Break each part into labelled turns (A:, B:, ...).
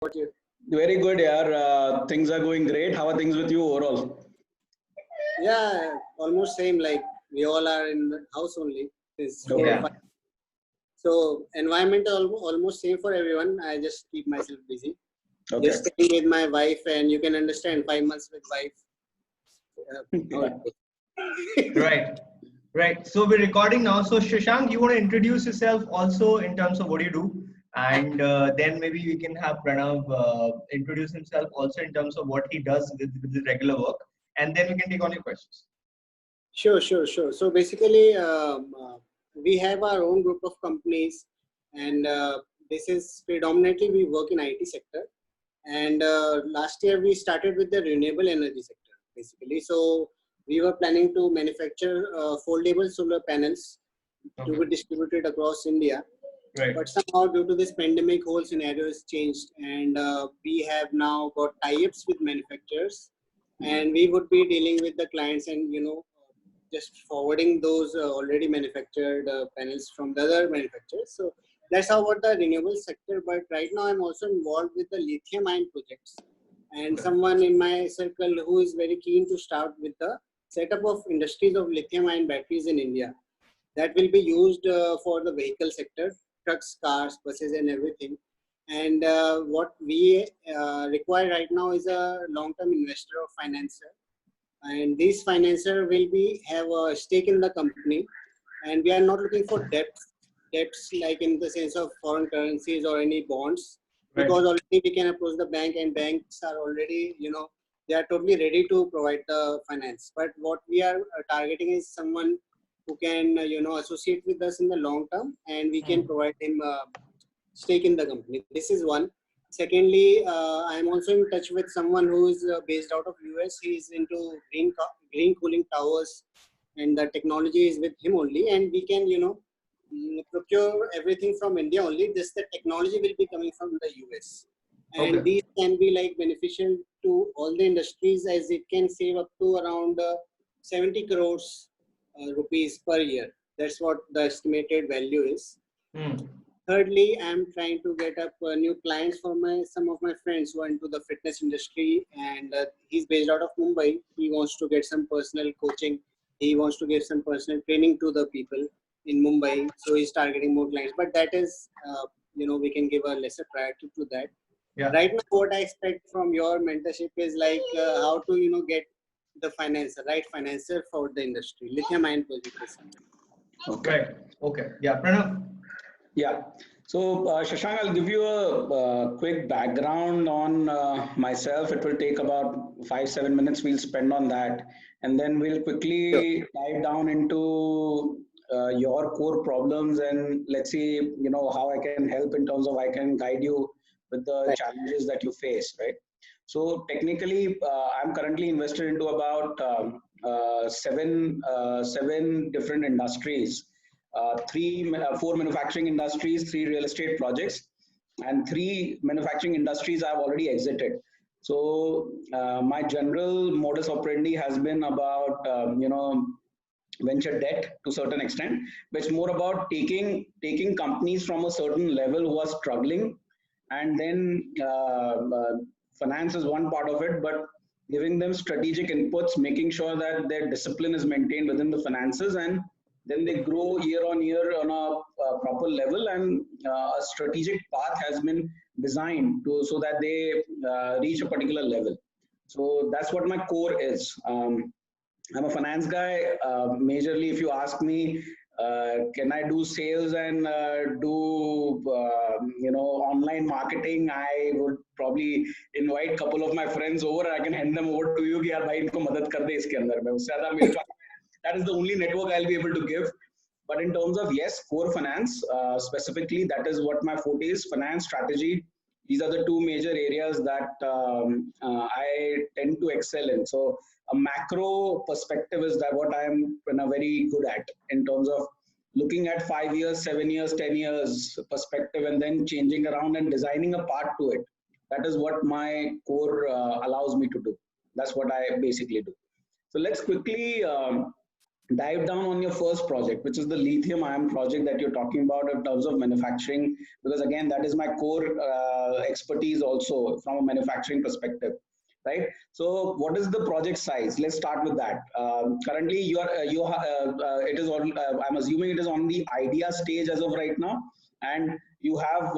A: about you?
B: Very good, yaar. Things are going great. How are things with you overall?
A: Yeah, almost same. Like we all are in the house only. It's 4 or 5. So environment almost same for everyone. I just keep myself busy.
B: Okay.
A: Just staying with my wife, and you can understand 5 months with wife.
C: Right. So we're recording now. So Shashank, you want to introduce yourself also in terms of what you do, and then maybe we can have Pranav introduce himself also in terms of what he does with the regular work, and then we can take on your questions.
A: Sure. So basically, we have our own group of companies, and this is predominantly we work in IT sector. And last year we started with the renewable energy sector, basically. So we were planning to manufacture foldable solar panels to be distributed across India.
C: Right.
A: But somehow due to this pandemic, whole scenario has changed, and we have now got tie-ups with manufacturers, and we would be dealing with the clients and just forwarding those already manufactured panels from the other manufacturers. So that's how about the renewable sector. But right now I'm also involved with the lithium ion projects, and someone in my circle who is very keen to start with the setup of industries of lithium ion batteries in India that will be used for the vehicle sector, trucks, cars, buses, and everything. And what we require right now is a long-term investor or financer, and this financer will be have a stake in the company, and we are not looking for debts like in the sense of foreign currencies or any bonds, because already we can approach the bank, and banks are already they are totally ready to provide the finance. But what we are targeting is someone who can associate with us in the long term, and we can provide him stake in the company. This is one. Secondly, I am also in touch with someone who is based out of US. He is into green cooling towers, and the technology is with him only. And we can procure everything from India only. Just the technology will be coming from the US, and these can be like beneficial to all the industries, as it can save up to around 70 crores rupees per year. That's what the estimated value is. Thirdly, I'm trying to get up new clients for some of my friends who are into the fitness industry, and he's based out of Mumbai. He wants to get some personal coaching. He wants to give some personal training to the people in Mumbai. So he's targeting more clients. But that is, we can give a lesser priority to that.
C: Yeah.
A: Right now, what I expect from your mentorship is like how to get the right financer for the industry, lithium ion project.
C: Okay. Yeah, Pranav.
B: Yeah. So Shashank, I'll give you a quick background on myself. It will take about 5-7 minutes. We'll spend on that, and then we'll quickly dive down into your core problems, and let's see, how I can help in terms of I can guide you with the challenges that you face, right? So technically, I'm currently invested into about seven different industries. Four manufacturing industries, 3 real estate projects, and 3 manufacturing industries I've already exited. So my general modus operandi has been about venture debt to a certain extent, but it's more about taking companies from a certain level who are struggling, and then finance is one part of it, but giving them strategic inputs, making sure that their discipline is maintained within the finances, and then they grow year on year on a proper level, and a strategic path has been designed so that they reach a particular level. So that's what my core is. I'm a finance guy. Majorly, if you ask me, can I do sales and do online marketing? I would probably invite a couple of my friends over. I can hand them over to you कि यार भाई इनको मदद कर दे इसके अंदर में उससे ज़्यादा मेरे पास that is the only network I'll be able to give. But in terms of, yes, core finance, specifically, that is what my forte is, finance strategy. These are the 2 major areas that I tend to excel in. So a macro perspective is that what I'm very good at in terms of looking at 5 years, 7 years, 10 years perspective, and then changing around and designing a part to it. That is what my core allows me to do. That's what I basically do. So let's quickly dive down on your first project, which is the lithium ion project that you're talking about in terms of manufacturing, because again, that is my core expertise also from a manufacturing perspective, right? So what is the project size? Let's start with that. Currently, it is on, I'm assuming it is on the idea stage as of right now, and you have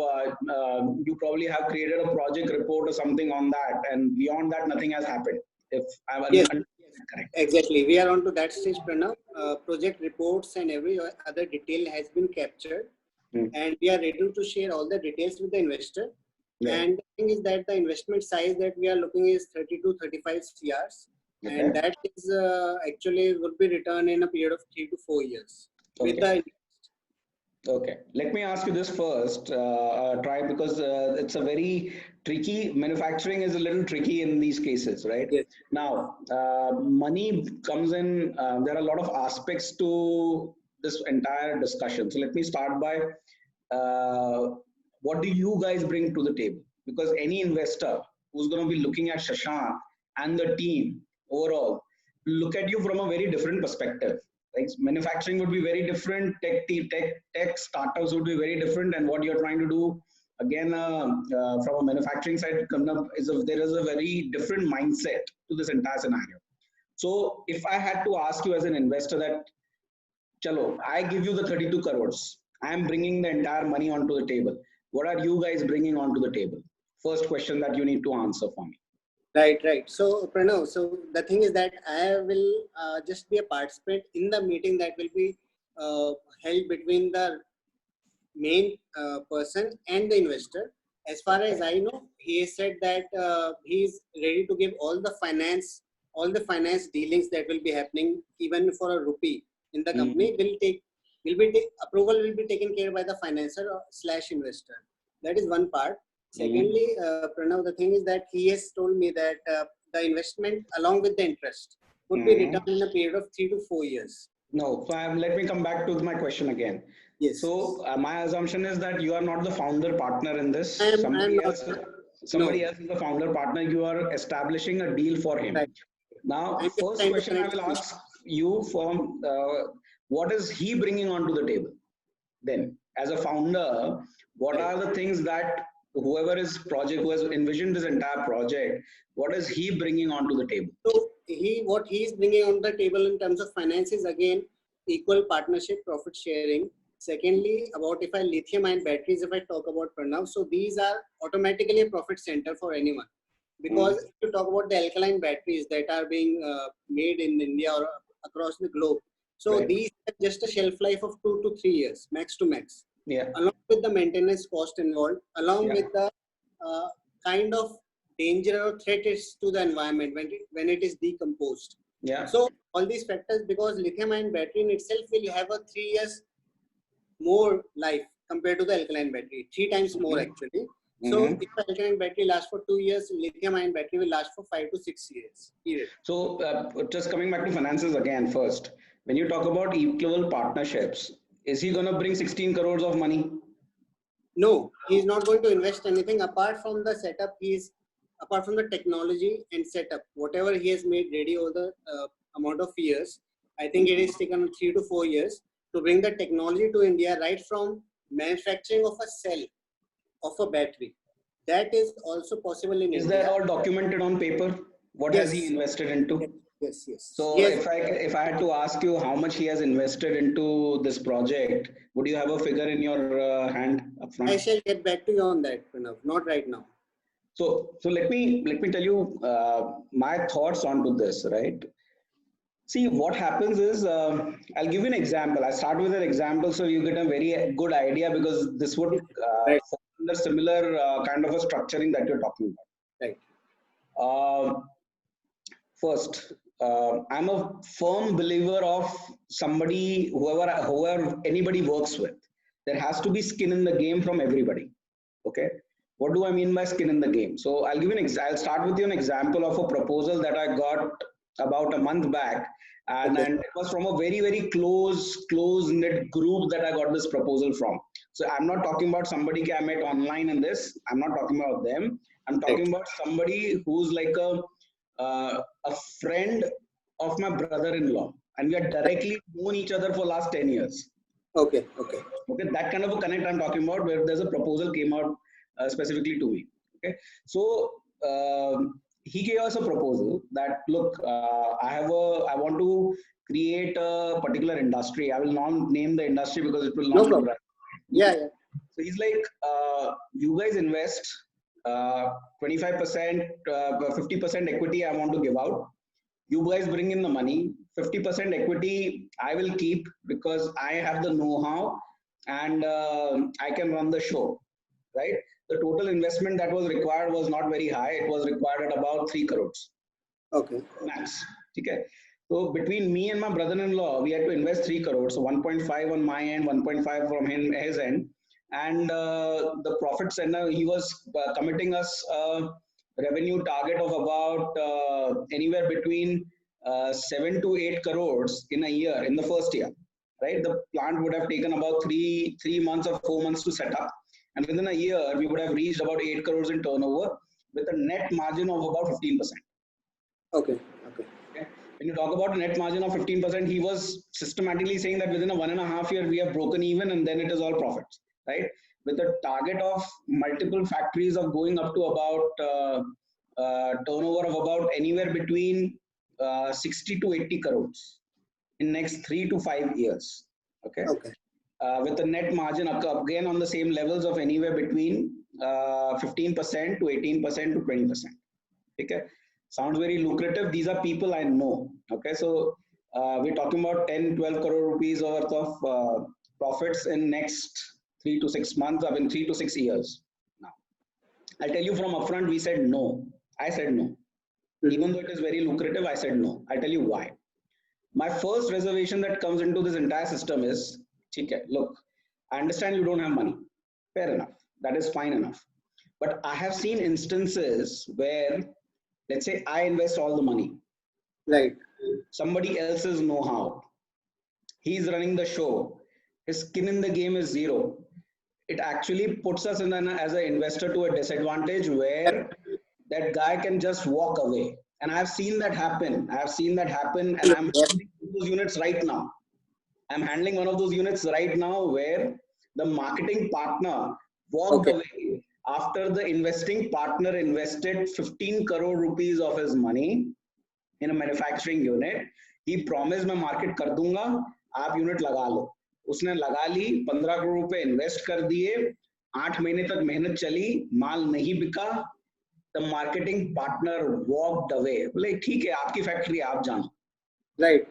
B: you probably have created a project report or something on that, and beyond that, nothing has happened. If I'm
A: Yes,
B: correct.
A: exactly. We are on to that stage, Pranav. Project reports and every other detail has been captured, and we are ready to share all the details with the investor.
B: Yeah.
A: And the thing is that the investment size that we are looking is 30 to 35 CRs,
B: Okay.
A: and that is actually would be returned in a period of 3 to 4 years.
B: Okay.
A: With the
B: Okay, let me ask you this first, try, because it's a very tricky, manufacturing is a little tricky in these cases, right?
A: Yes.
B: Now, money comes in, there are a lot of aspects to this entire discussion. So let me start by, what do you guys bring to the table? Because any investor who's going to be looking at Shashank and the team overall, look at you from a very different perspective. Like manufacturing would be very different, tech startups would be very different, and what you're trying to do again from a manufacturing side there is a very different mindset to this entire scenario. So if I had to ask you as an investor that, chalo, I give you the 32 crores, I am bringing the entire money onto the table. What are you guys bringing onto the table? First question that you need to answer for me.
A: Right. So Pranav, so the thing is that I will just be a participant in the meeting that will be held between the main person and the investor. As far as I know, he has said that he is ready to give all the finance dealings that will be happening, even for a rupee in the company approval will be taken care by the financer / investor. That is one part. Secondly, Pranav, the thing is that he has told me that the investment along with the interest would be returned in a period of 3 to 4 years.
B: No, so let me come back to my question again.
A: Yes.
B: So my assumption is that you are not the founder partner in this.
A: Somebody
B: else is the founder partner. You are establishing a deal for him.
A: Right.
B: Now, first question I will ask you from what is he bringing onto the table? Then, as a founder, what are the things that who has envisioned this entire project, what is he bringing onto the table?
A: So what he is bringing on the table in terms of finances, again, equal partnership, profit sharing. Secondly, about if I lithium ion batteries, if I talk about Pranav, so these are automatically a profit center for anyone. Because if you talk about the alkaline batteries that are being made in India or across the globe, so these have just a shelf life of 2 to 3 years, max to max.
B: Yeah.
A: Along with the maintenance cost involved, along with the kind of danger or threat is to the environment when it is decomposed.
B: Yeah.
A: So all these factors, because lithium ion battery in itself will have a 3 years more life compared to the alkaline battery, 3 times more actually. So if the alkaline battery lasts for 2 years, lithium ion battery will last for 5 to 6 years. Period.
B: So just coming back to finances again first, when you talk about equal partnerships, is he going to bring 16 crores of money?
A: No, he's not going to invest anything apart from the setup. Apart from the technology and setup, whatever he has made ready over the amount of years, I think it has taken 3 to 4 years to bring the technology to India, right from manufacturing of a cell of a battery. That is also possible in India.
B: Is that all documented on paper? What has he invested into?
A: Yes.
B: So if I had to ask you how much he has invested into this project, would you have a figure in your hand up front?
A: I shall get back to you on that, Pranav. Not right now.
B: So let me tell you my thoughts onto this, right? See, what happens is, I'll give you an example. I start with an example so you get a very good idea, because this would fall under similar kind of a structuring that you're talking about.
A: Right.
B: First, I'm a firm believer of somebody, whoever anybody works with. There has to be skin in the game from everybody. Okay. What do I mean by skin in the game? So I'll give you I'll start with you an example of a proposal that I got about a month back, and it was from a very, very close knit group that I got this proposal from. So I'm not talking about somebody I met online in this. I'm not talking about them. I'm talking about somebody who's like a friend of my brother-in-law, and we are directly known each other for last 10 years.
A: Okay.
B: Okay, that kind of a connect I'm talking about, where there's a proposal came out specifically to me. Okay, so he gave us a proposal that look, I want to create a particular industry. I will not name the industry because it will
A: No
B: not.
A: problem. Yeah.
B: So he's like, you guys invest 25%, 50% equity I want to give out. You guys bring in the money. 50% equity I will keep because I have the know-how and I can run the show, right? The total investment that was required was not very high. It was required at about 3 crores.
A: Okay.
B: Max. Okay. So between me and my brother-in-law, we had to invest 3 crores. So 1.5 on my end, 1.5 from his end. And the profits, and he was committing us a revenue target of about anywhere between 7 to 8 crores in a year, in the first year, right? The plant would have taken about three months or 4 months to set up. And within a year, we would have reached about 8 crores in turnover with a net margin of about 15%.
A: Okay.
B: When you talk about a net margin of 15%, he was systematically saying that within a 1.5 year, we have broken even and then it is all profits, right? With a target of multiple factories of going up to about turnover of about anywhere between 60 to 80 crores in next 3 to 5 years. Okay. With a net margin again on the same levels of anywhere between 15% to 18% to 20%. Okay. Sounds very lucrative. These are people I know. Okay, so we're talking about 10, 12 crore rupees worth of profits in next 3 to 6 months, I mean 3 to 6 years. Now, I'll tell you from upfront, we said no. I said no. Even though it is very lucrative, I said no. I'll tell you why. My first reservation that comes into this entire system is, okay, look, I understand you don't have money. Fair enough. That is fine enough. But I have seen instances where, let's say I invest all the money.
A: Right.
B: Somebody else's know-how. He's running the show. His skin in the game is zero. It actually puts us in as an investor to a disadvantage where that guy can just walk away. And I've seen that happen. And I'm handling those units right now. I'm handling one of those units right now where the marketing partner walked away after the investing partner invested 15 crore rupees of his money in a manufacturing unit. He promised मैं market कर दूंगा, आप unit लगा लो. उसने लगा ली, 15 crore रुपए invest कर दिए, 8 महीने तक मेहनत चली, माल नहीं बिका. The marketing partner walked away. बोले ठीक है, आपकी factory आप जानो.
A: Right.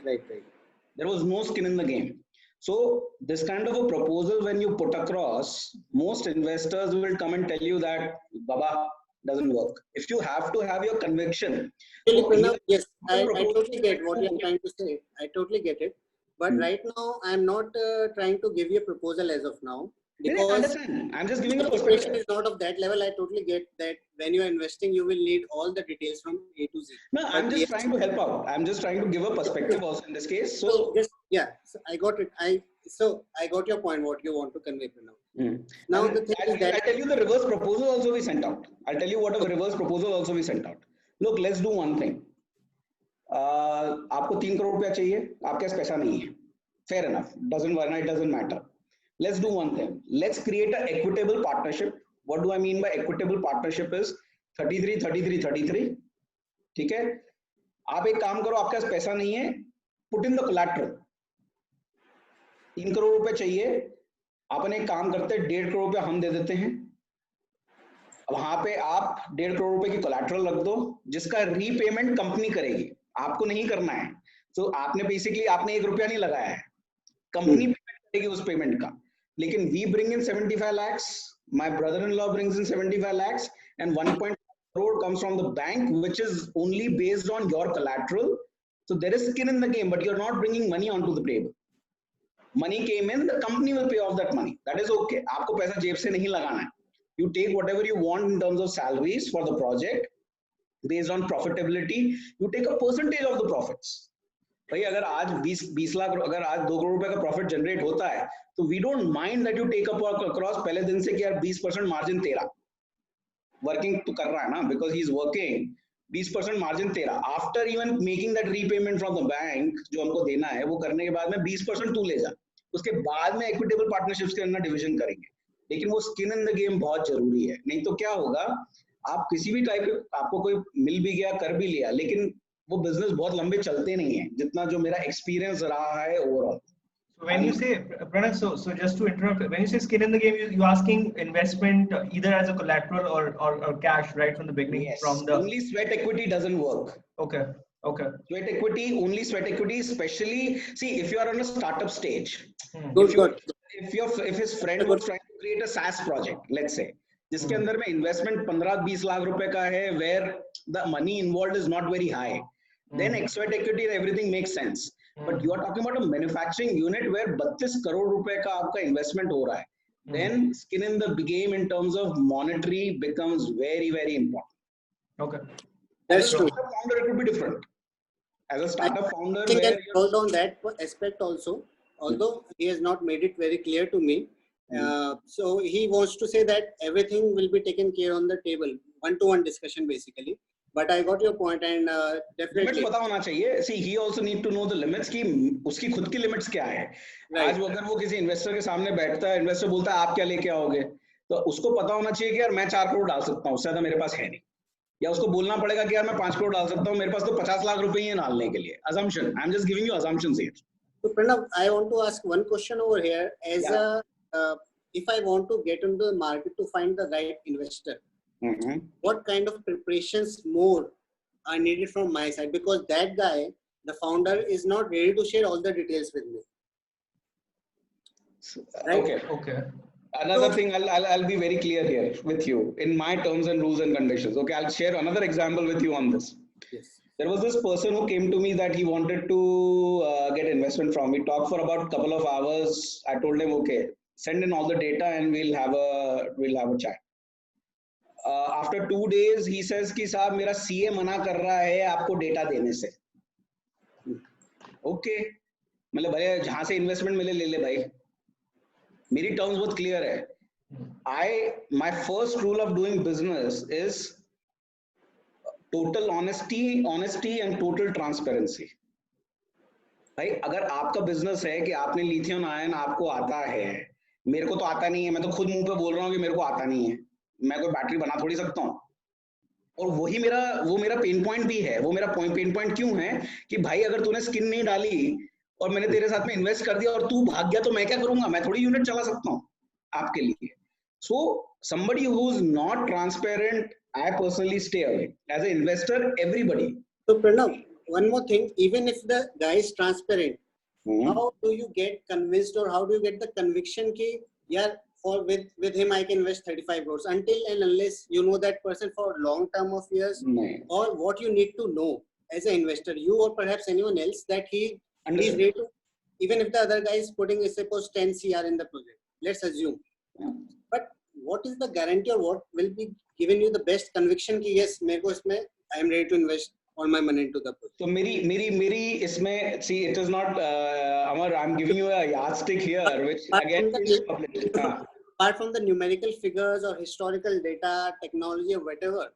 B: There was no skin in the game. So this kind of a proposal, when you put across, most investors will come and tell you that Baba doesn't work. If you have to have your conviction.
A: Yes, I totally get what you're trying to say. I totally get it. But right now, I'm not trying to give you a proposal as of now. Because
B: I understand. I'm just giving a
A: perspective.
B: perspective.
A: Is not of that level. I totally get that when you're investing, you will need all the details from A to Z.
B: No, I'm just trying to help out. I'm just trying to give a perspective also in this case. So
A: I got it. I got your point. What you want to convey now. Now the thing is that
B: I'll tell you the reverse proposal also we sent out. I'll tell you what a reverse proposal also we sent out. Look, let's do one thing. आपको 3 crore रुपया चाहिए, आपके पास पैसा नहीं है. Fair enough. It doesn't matter. Let's do one thing. Let's create an equitable partnership. What do I mean by equitable partnership is 33, 33, 33. ठीक है? आप एक काम करो, आपके पास पैसा नहीं है, put in the collateral. 3 crore रुपए चाहिए, अपन एक काम करते हैं, 1.5 crore रुपया हम दे देते हैं. वहां पे आप 1.5 crore रुपए की collateral रख दो, जिसका रीपेमेंट कंपनी करेगी, आपको नहीं करना है. तो आपने बेसिकली आपने 1 रुपया नहीं लगाया है, कंपनी पेमेंट करेगी उस पेमेंट का. लेकिन we bring in 75 lakhs, my brother-in-law brings in 75 lakhs, and 1.5 crore comes from the bank, which is only based on your collateral. So there is skin in the game, but you're not bringing money onto the table. Money came in, the company will pay off that money. That is okay. आपको पैसा जेब से नहीं लगाना है. You take whatever you want in terms of salaries for the project based on profitability. You take a percentage of the profits. भाई अगर आज 20 लाख, अगर आज 2 करोड़ रुपए का प्रॉफिट जनरेट होता है, तो we don't mind that you take up across पहले दिन से कि यार 20% मार्जिन तेरा वर्किंग तो कर रहा है ना, because he is working 20% margin तेरा, after even making that repayment from the bank जो हमको देना है वो करने के बाद में 20% तू ले जा, उसके बाद में इक्विटेबल पार्टनरशिप्स के अंदर डिवीजन करेंगे। लेकिन वो स्किन इन द गेम बहुत जरूरी है, नहीं तो क्या होगा, आप किसी भी टाइप के, आपको कोई मिल भी गया, कर भी लिया, लेकिन वो बिजनेस बहुत लंबे चलते नहीं है, जितना जो मेरा एक्सपीरियंस रहा है overall.
C: So when you say, Pranav, so just to interrupt, when you say skin in the game, you asking investment either as a collateral or cash right from the beginning?
B: Yes.
C: From the
B: Only sweat equity doesn't work.
C: Okay.
B: Sweat equity, only sweat equity, especially, see, if you are on a startup stage,
A: Good.
B: if his friend was trying to create a SaaS project, let's say, जिसके अंदर में investment 15-20 lakh रुपए का है, where the money involved is not very high, then sweat equity and everything makes sense. But you are talking about a manufacturing unit where 32 crore रुपए का आपका investment हो रहा है, then skin in the game in terms of monetary becomes very, very important.
C: Okay,
A: that's true.
B: As a startup founder, it would be different. As a startup founder,
A: I think
B: where
A: I hold on that aspect also, although he has not made it very clear to me. So he wants to say that everything will be taken care on the table, one-to-one discussion basically. But I got your point, and definitely
B: limits पता होना चाहिए. See, he also need to know the limits कि उसकी खुद की limits क्या है. आज अगर वो किसी इन्वेस्टर के सामने बैठता है, इन्वेस्टर बोलता है आप क्या लेके आओगे, तो उसको पता होना चाहिए कि यार मैं 4 करोड़ डाल सकता हूँ, उससे ज्यादा मेरे पास है नहीं. या उसको बोलना पड़ेगा कि यार मैं 5 करोड़ डाल सकता हूँ, मेरे पास तो 50 लाख रुपए ही है डालने के लिए. Assumption. I'm just giving you assumptions here.
A: So Pranav, I want to ask one question over here. As if I want to get into the market to find the right investor, what kind of preparations more are needed from my side? Because that guy, the founder, is not ready to share all the details with me.
B: Right? Okay. Another thing, I'll be very clear here with you in my terms and rules and conditions. Okay, I'll share another example with you on this.
A: Yes.
B: There was this person who came to me that he wanted to get investment from. We talked for about a couple of hours. I told him, okay, send in all the data and we'll have a chat. After 2 days, he says कि साहब मेरा CA मना कर रहा है आपको data देने से. Okay, मतलब भले जहाँ से इन्वेस्टमेंट मिले ले ले भाई. मेरी टर्म्स बहुत क्लियर है. My first rule of doing business is total honesty and total transparency. भाई अगर आपका बिजनेस है कि आपने लिथियम आयन आपको आता है, मेरे को तो आता नहीं है, मैं तो खुद मुंह पे बोल रहा हूँ कि मेरे को आता नहीं है, मैं कोई बैटरी बना थोड़ी सकता हूँ. और वो मेरा पेन पॉइंट भी है. वो मेरा पेन पॉइंट क्यों है कि भाई अगर तूने स्किन नहीं डाली और मैंने तेरे साथ में इन्वेस्ट कर दिया और तू भाग गया तो मैं क्या करूंगा? मैं थोड़ी यूनिट चला सकता हूँ आपके लिए. So somebody who's not transparent, I personally stay away. As an investor, everybody.
A: So Pranav, one more thing, even if the guy is transparent, how do you get convinced or how do you get the conviction ki, yeah, with him I can invest 35 crores until and unless you know that person for a long term of years, or what you need to know as an investor, you or perhaps anyone else, that he is ready to, even if the other guy is putting, suppose 10 CR in the project, let's assume. But what is the guarantee or what will be giving you the best conviction ki yes, I am ready to invest all my money into the project?
B: So meri isme, see, it is not Amar, I'm giving you a yardstick here, which again is public.
A: Apart from the numerical figures or historical data, technology or whatever,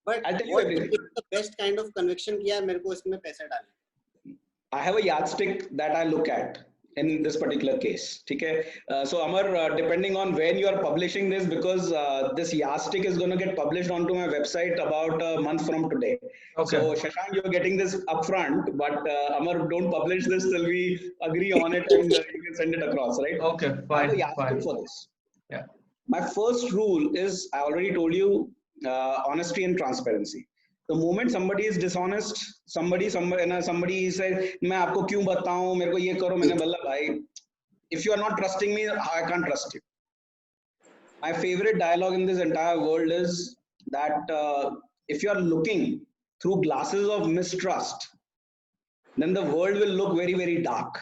A: but
B: I'll tell you
A: what
B: everything.
A: is the best kind of conviction ki yaar mere ko isme paisa dalna?
B: I have a yardstick that I look at in this particular case. Okay? So Amar, depending on when you are publishing this, because this yardstick is going to get published onto my website about a month from today.
C: Okay.
B: So Shashank, you're getting this upfront, but Amar, don't publish this till we agree on it and you can send it across, right?
C: Okay, fine.
B: I have a yardstick for this.
C: Yeah.
B: My first rule is, I already told you, honesty and transparency. The moment somebody is dishonest, somebody says, मैं आपको क्यों बताऊं, मेरे को ये करो, मैंने बोला भाई, if you are not trusting me, I can't trust you. My favorite dialogue in this entire world is that if you are looking through glasses of mistrust, then the world will look very, very dark.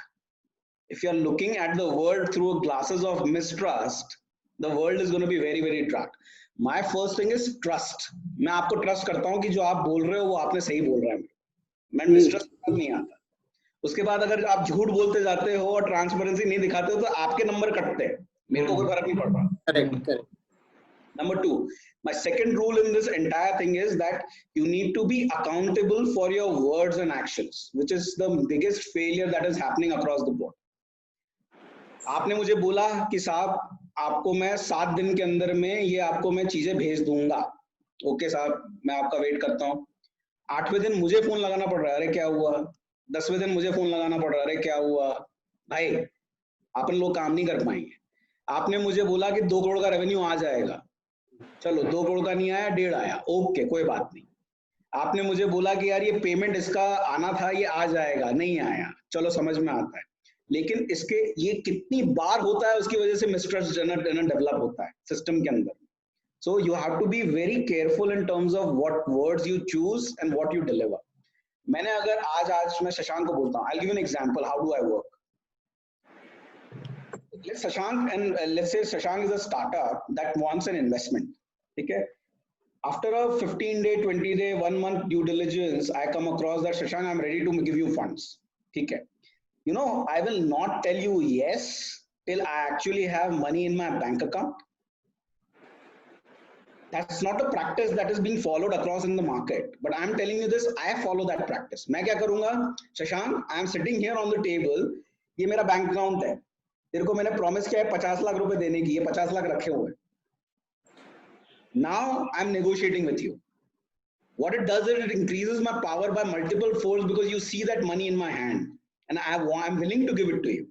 B: If you are looking at the world through glasses of mistrust, the world is going to be very, very dark. My first thing is trust. मैं आपको trust करता हूँ कि जो आप बोल रहे हो वो आपने सही बोल रहा है. मैं मिसट्रस्ट नहीं आता. उसके बाद अगर आप झूठ बोलते जाते हो और ट्रांसपेरेंसी नहीं दिखाते हो तो आपके नंबर कटते हैं. मेरे को कोई फर्क नहीं पड़ रहा.
A: Correct.
B: Number two, my second rule in this entire thing is that you need to be accountable for your words and actions, which is the biggest failure that is happening across the board. आपने मुझे बोला कि साहब आपको मैं 7 दिन के अंदर में ये आपको मैं चीजें भेज दूंगा, ओके साहब मैं आपका वेट करता हूँ। 8वें दिन मुझे फोन लगाना पड़ रहा है, अरे क्या हुआ? 10वें दिन मुझे फोन लगाना पड़ रहा है, अरे क्या हुआ? भाई अपन लोग काम नहीं कर पाएंगे। आपने मुझे बोला कि 2 करोड़ का रेवेन्यू आ जाएगा, चलो 2 करोड़ का नहीं आया, 1.5 आया, ओके कोई बात नहीं। आपने मुझे बोला कि यार ये पेमेंट इसका आना था, ये आ जाएगा, नहीं आया, चलो समझ में आता है। लेकिन इसके ये कितनी बार होता है, उसकी वजह से मिसट्रस्ट डेवलप होता है सिस्टम के अंदर। So you have to be very careful in terms of what words you choose and what you deliver. मैंने अगर आज मैं शशांक को बोलता हूँ, I give an example how do I work. Let's Shashank and let's say Shashank is a startup that wants an investment. Okay. After a 15-day, 20-day, 1 month due diligence, I come across that Shashank, I'm ready to give you funds. Okay. You know, I will not tell you yes till I actually have money in my bank account. That's not a practice that is being followed across in the market. But I'm telling you this, I follow that practice. मैं क्या करूँगा? Shashank, I'm sitting here on the table. ये मेरा bank account है। तेरे को मैंने promise किया है 50 लाख रुपए देने की, ये 50 लाख रखे हुए। Now I'm negotiating with you. What it does is it increases my power by multiple folds because you see that money in my hand and I'm willing to give it to you.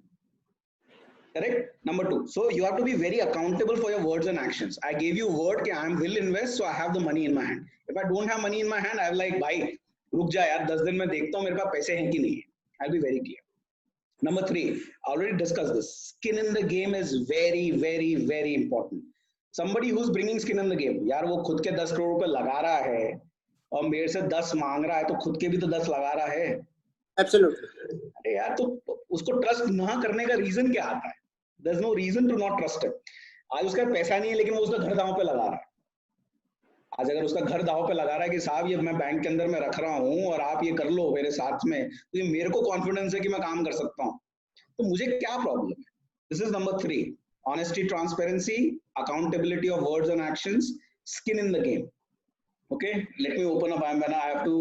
B: Correct? Number 2. So you have to be very accountable for your words and actions. I gave you word कि I will invest, so I have the money in my hand. If I don't have money in my hand, I'm like, भाई रुक जा यार, 10 दिन में देखता हूँ मेरे पास पैसे हैं कि नहीं है. I'll be very clear. Number 3, I already discussed this. Skin in the game is very, very, very important. Somebody who's bringing skin in the game, यार वो खुद के 10 करोड़ रुपए लगा रहा है और मेरे से 10 मांग रहा है, तो खुद के भी तो 10 लगा रहा है.
A: Absolutely.
B: अरे यार तो उसको ट्रस्ट ना करने का रीजन क्या आता है? There's no reason to not trust him. आज उसका पैसा नहीं है लेकिन वो उसका घर दांव पे लगा रहा है. आज अगर उसका घर दांव पे लगा रहा है कि साहब ये मैं बैंक के अंदर में रख रहा हूँ और आप ये कर लो मेरे साथ में, तो ये मेरे को कॉन्फिडेंस है कि मैं काम कर सकता हूँ, तो मुझे क्या प्रॉब्लम है? This is number 3. Honesty, transparency, accountability of words and actions, skin in the game. Okay, let me open up. I have to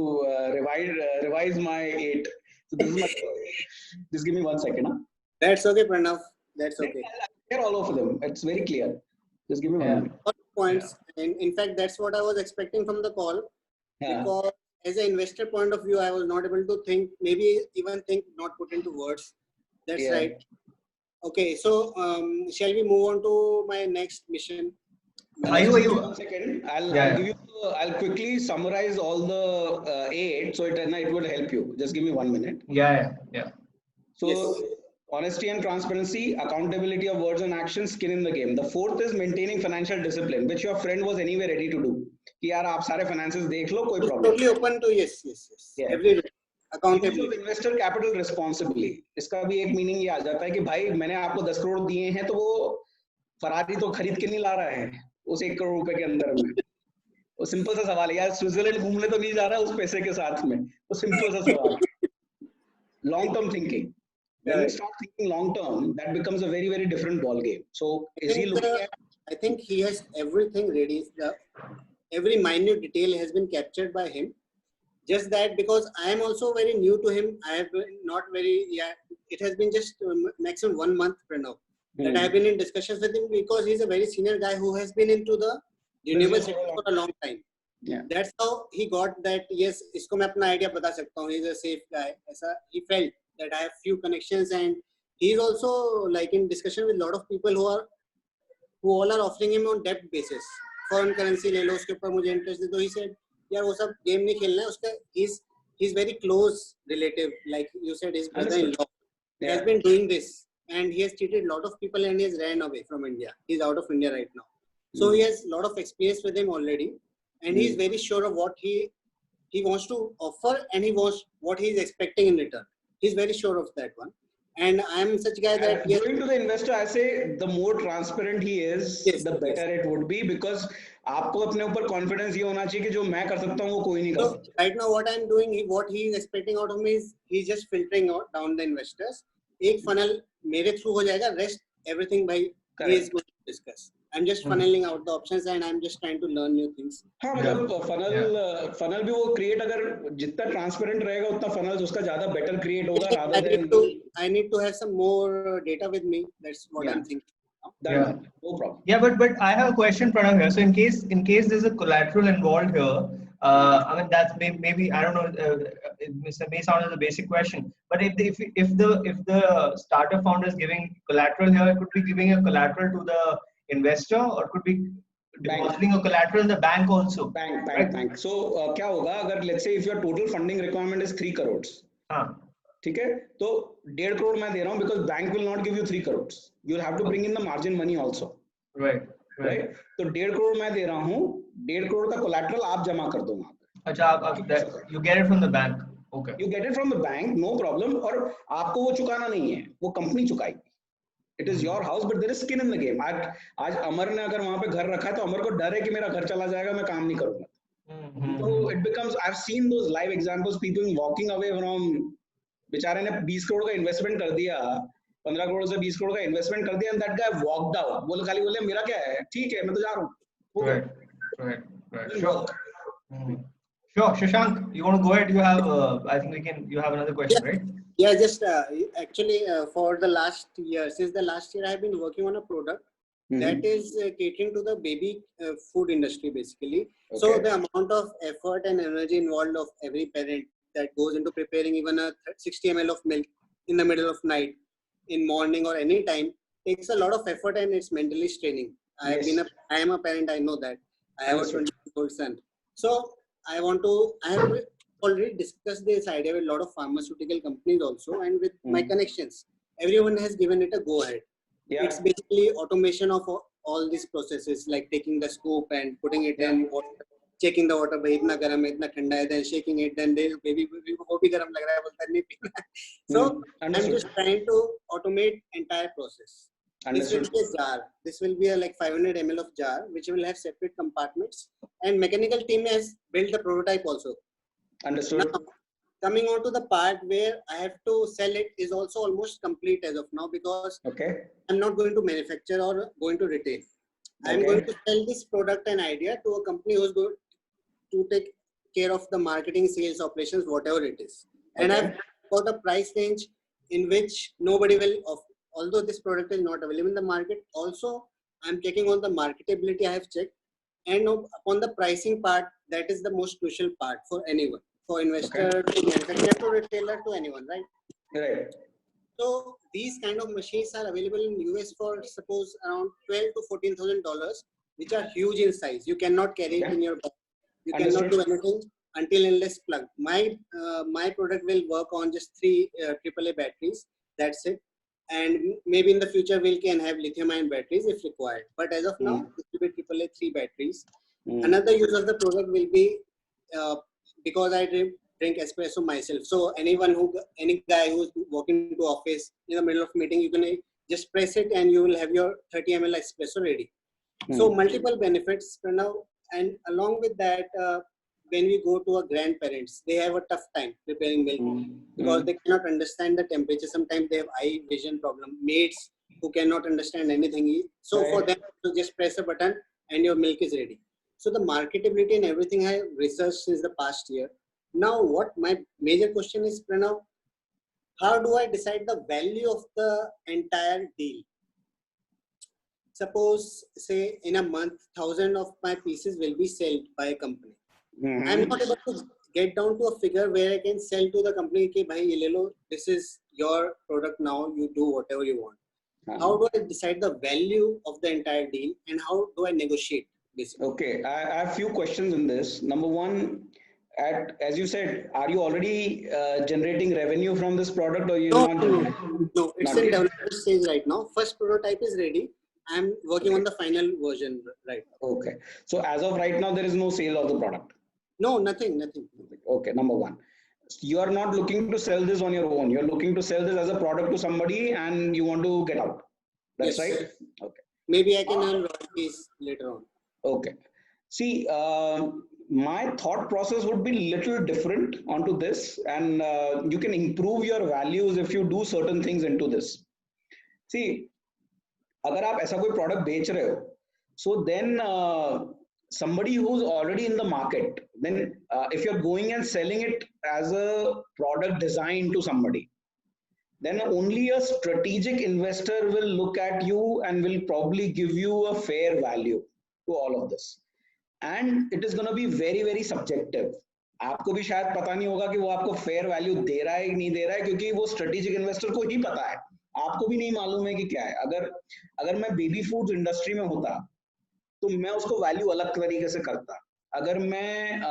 B: revise my 8. So this is my. Just give me 1 second. Huh?
A: That's okay, Pranav. That's okay.
B: I'll all of them. It's very clear. Just give me 1 minute.
A: Points. And in fact, that's what I was expecting from the call. Because as an investor point of view, I was not able to think, maybe even think, not put into words. That's right. Okay, so shall we move on to my next mission?
C: Are you?
B: 1 second. I'll give you. I'll quickly summarize all the 8, so it will help you. Just give me 1 minute.
C: Yeah.
B: So honesty and transparency, accountability of words and actions, skin in the game. The 4th is maintaining financial discipline, which your friend was anyway ready to do. कि यार आप सारे finances देख लो, कोई problem.
A: Totally open to yes. Yeah. Everywhere. Accountability.
B: Investor capital responsibly. इसका भी एक meaning ये आ जाता है कि भाई मैंने आपको 10 करोड़ दिए हैं, तो वो फरारी तो खरीद के नहीं ला रहा है उस 1 करोड़ रुपए के अंदर में. वो सिंपल सा सवाल है यार, स्विट्जरलैंड घूमने तो नहीं जा रहा उस पैसे के साथ में. वो सिंपल सा सवाल. Long term thinking. When you start thinking long term, that becomes a very, very different ball game. So is he looking at?
A: I think he has everything ready. Every minute detail has been captured by him. Just that because I am also very new to him, I have been not very. It has been just maximum 1 month, Pranav, that I have been in discussions with him because he's a very senior guy who has been into the renewable sector for a long time.
B: Yeah.
A: That's how he got that. Yes, इसको मैं अपना idea बता सकता हूँ. He's a safe guy. ऐसा he felt that I have few connections, and he's also like in discussion with a lot of people who all are offering him on debt basis. Foreign currency ले लो, उसके ऊपर मुझे interest दे दो. He said, यार वो सब game नहीं खेलना है. उसका he's very close relative, like you said, his brother-in-law has been doing this, and he has treated a lot of people, and he has ran away from India. He's out of India right now, so he has a lot of experience with him already, and he's very sure of what he wants to offer, and he wants what he is expecting in return. He's very sure of that one, and I am such guy that
B: going to the investor, I say the more transparent he is, the better it would be, because आपको अपने ऊपर confidence ये होना चाहिए कि जो मैं कर सकता हूँ वो कोई नहीं कर सकता.
A: So right now what I'm doing, what he is expecting out of me is he's just filtering out down the investors. एक funnel मेरे through हो जाएगा, rest everything by he is going to discuss. I'm just funneling out the options and I'm just trying to learn new things.
B: हाँ मतलब funnel भी वो create अगर जितना transparent रहेगा उतना funnels उसका ज़्यादा better create होगा rather than
A: I need to have some more data with me. That's what I'm thinking.
B: No problem.
C: Yeah, but I have a question, Pranav here. So in case there's a collateral involved here, I mean that's maybe I don't know. It may sound as a basic question, but if the startup founder is giving collateral here, it could be giving a collateral to the investor, or could be depositing a collateral in the bank also.
B: Bank. So क्या होगा अगर let's say if your total funding requirement is 3 crores. ठीक है तो 1.5 crore मैं दे रहा हूँ because bank will not give you 3 crores. You'll have to bring in the margin money also.
C: Right.
B: तो 1.5 crore मैं दे रहा हूँ, 1.5 crore का collateral आप जमा कर दो वहाँ पे.
C: अच्छा you get it from the bank. Okay.
B: You get it from the bank, no problem. और आपको वो चुकाना नहीं है, वो company चुकाएगी. It is your house, but there is skin in the game. आज अमर ने अगर वहाँ पे घर रखा है तो अमर को डर है कि मेरा घर चला जाएगा, मैं काम नहीं करूँगा. So it becomes, I've seen those live examples, people walking away from, बेचारे ने 20 करोड़ का इन्वेस्टमेंट कर दिया, 15 करोड़ से 20 करोड़ का इन्वेस्टमेंट कर दिया, and that guy walked out. बोले खाली बोले मेरा क्या है, ठीक है मैं तो जा रहा हूँ.
C: Right. Sure, Shashank, you want to go ahead? You have, I think you have another question, right?
A: Yeah, just actually for the last year, since the last year I have been working on a product that is catering to the baby food industry basically. Okay. So the amount of effort and energy involved of every parent that goes into preparing even a 60 ml of milk in the middle of night, in morning or any time, takes a lot of effort and it's mentally straining. I am a parent, I know that. I have a 20-year-old son. So I have already discussed this idea with a lot of pharmaceutical companies also, and with my connections. Everyone has given it a go ahead. Yeah. It's basically automation of all these processes, like taking the scoop and putting it in water, checking the water, bhai itna garam hai, itna thanda hai, then shaking it, then they baby wo bhi garam lag raha hai, bolta nahi pina. So I'm just trying to automate entire process. This will be a jar. This will be a like 500 ml of jar, which will have separate compartments. And mechanical team has built the prototype also.
B: Understood.
A: Now, coming on to the part where I have to sell it is also almost complete as of now, because I'm not going to manufacture or going to retail. I'm going to sell this product and idea to a company who's going to take care of the marketing, sales, operations, whatever it is. And I've got a price range in which nobody will, although this product is not available in the market, also I'm checking on the marketability I have checked. And upon the pricing part, that is the most crucial part for anyone, for investor, to manufacturer, to retailer, to anyone, right?
B: Right.
A: So these kind of machines are available in US for suppose around $12,000 to $14,000, which are huge in size. You cannot carry it in your bag. You cannot do anything until unless plugged. My product will work on just 3 AAA batteries. That's it. And maybe in the future we can have lithium-ion batteries if required. But as of now, it will be AAA 3 batteries. Another use of the product will be because I drink espresso myself. So any guy who's walking to office in the middle of meeting, you can just press it and you will have your 30 ml espresso ready. So multiple benefits for now. And along with that, when we go to our grandparents, they have a tough time preparing milk because they cannot understand the temperature. Sometimes they have eye vision problem. Maids who cannot understand anything. So for them to just press a button and your milk is ready. So the marketability and everything I have researched since the past year. Now what my major question is, Pranav, how do I decide the value of the entire deal? Suppose say in a month, 1,000 of my pieces will be sold by a company. I'm not able to get down to a figure where I can sell to the company, ki, bhai, ye le lo, this is your product now, you do whatever you want. How do I decide the value of the entire deal and how do I negotiate basically?
B: Okay, I have a few questions in this. Number one, as you said, are you already generating revenue from this product or you not?
A: No, it's in development stage right now. First prototype is ready. I'm working on the final version right now.
B: Okay. So as of right now, there is no sale of the product.
A: No, nothing.
B: Okay, number one. You are not looking to sell this on your own. You're looking to sell this as a product to somebody and you want to get out. That's right? Okay.
A: Maybe I can earn royalties later on.
B: Okay. See, my thought process would be little different onto this, and you can improve your values if you do certain things into this. See, अगर आप ऐसा कोई product बेच रहे हो So then somebody who's already in the market, then if you're going and selling it as a product design to somebody, then only a strategic investor will look at you and will probably give you a fair value to all of this. And it is going to be very, very subjective. आपको भी शायद पता नहीं होगा कि वो आपको fair value दे रहा है कि नहीं दे रहा है, क्योंकि वो स्ट्रेटेजिक इन्वेस्टर को ही पता है, आपको भी नहीं मालूम है कि क्या है. अगर मैं बेबी फूड्स इंडस्ट्री में होता तो मैं उसको वैल्यू अलग तरीके से करता. अगर मैं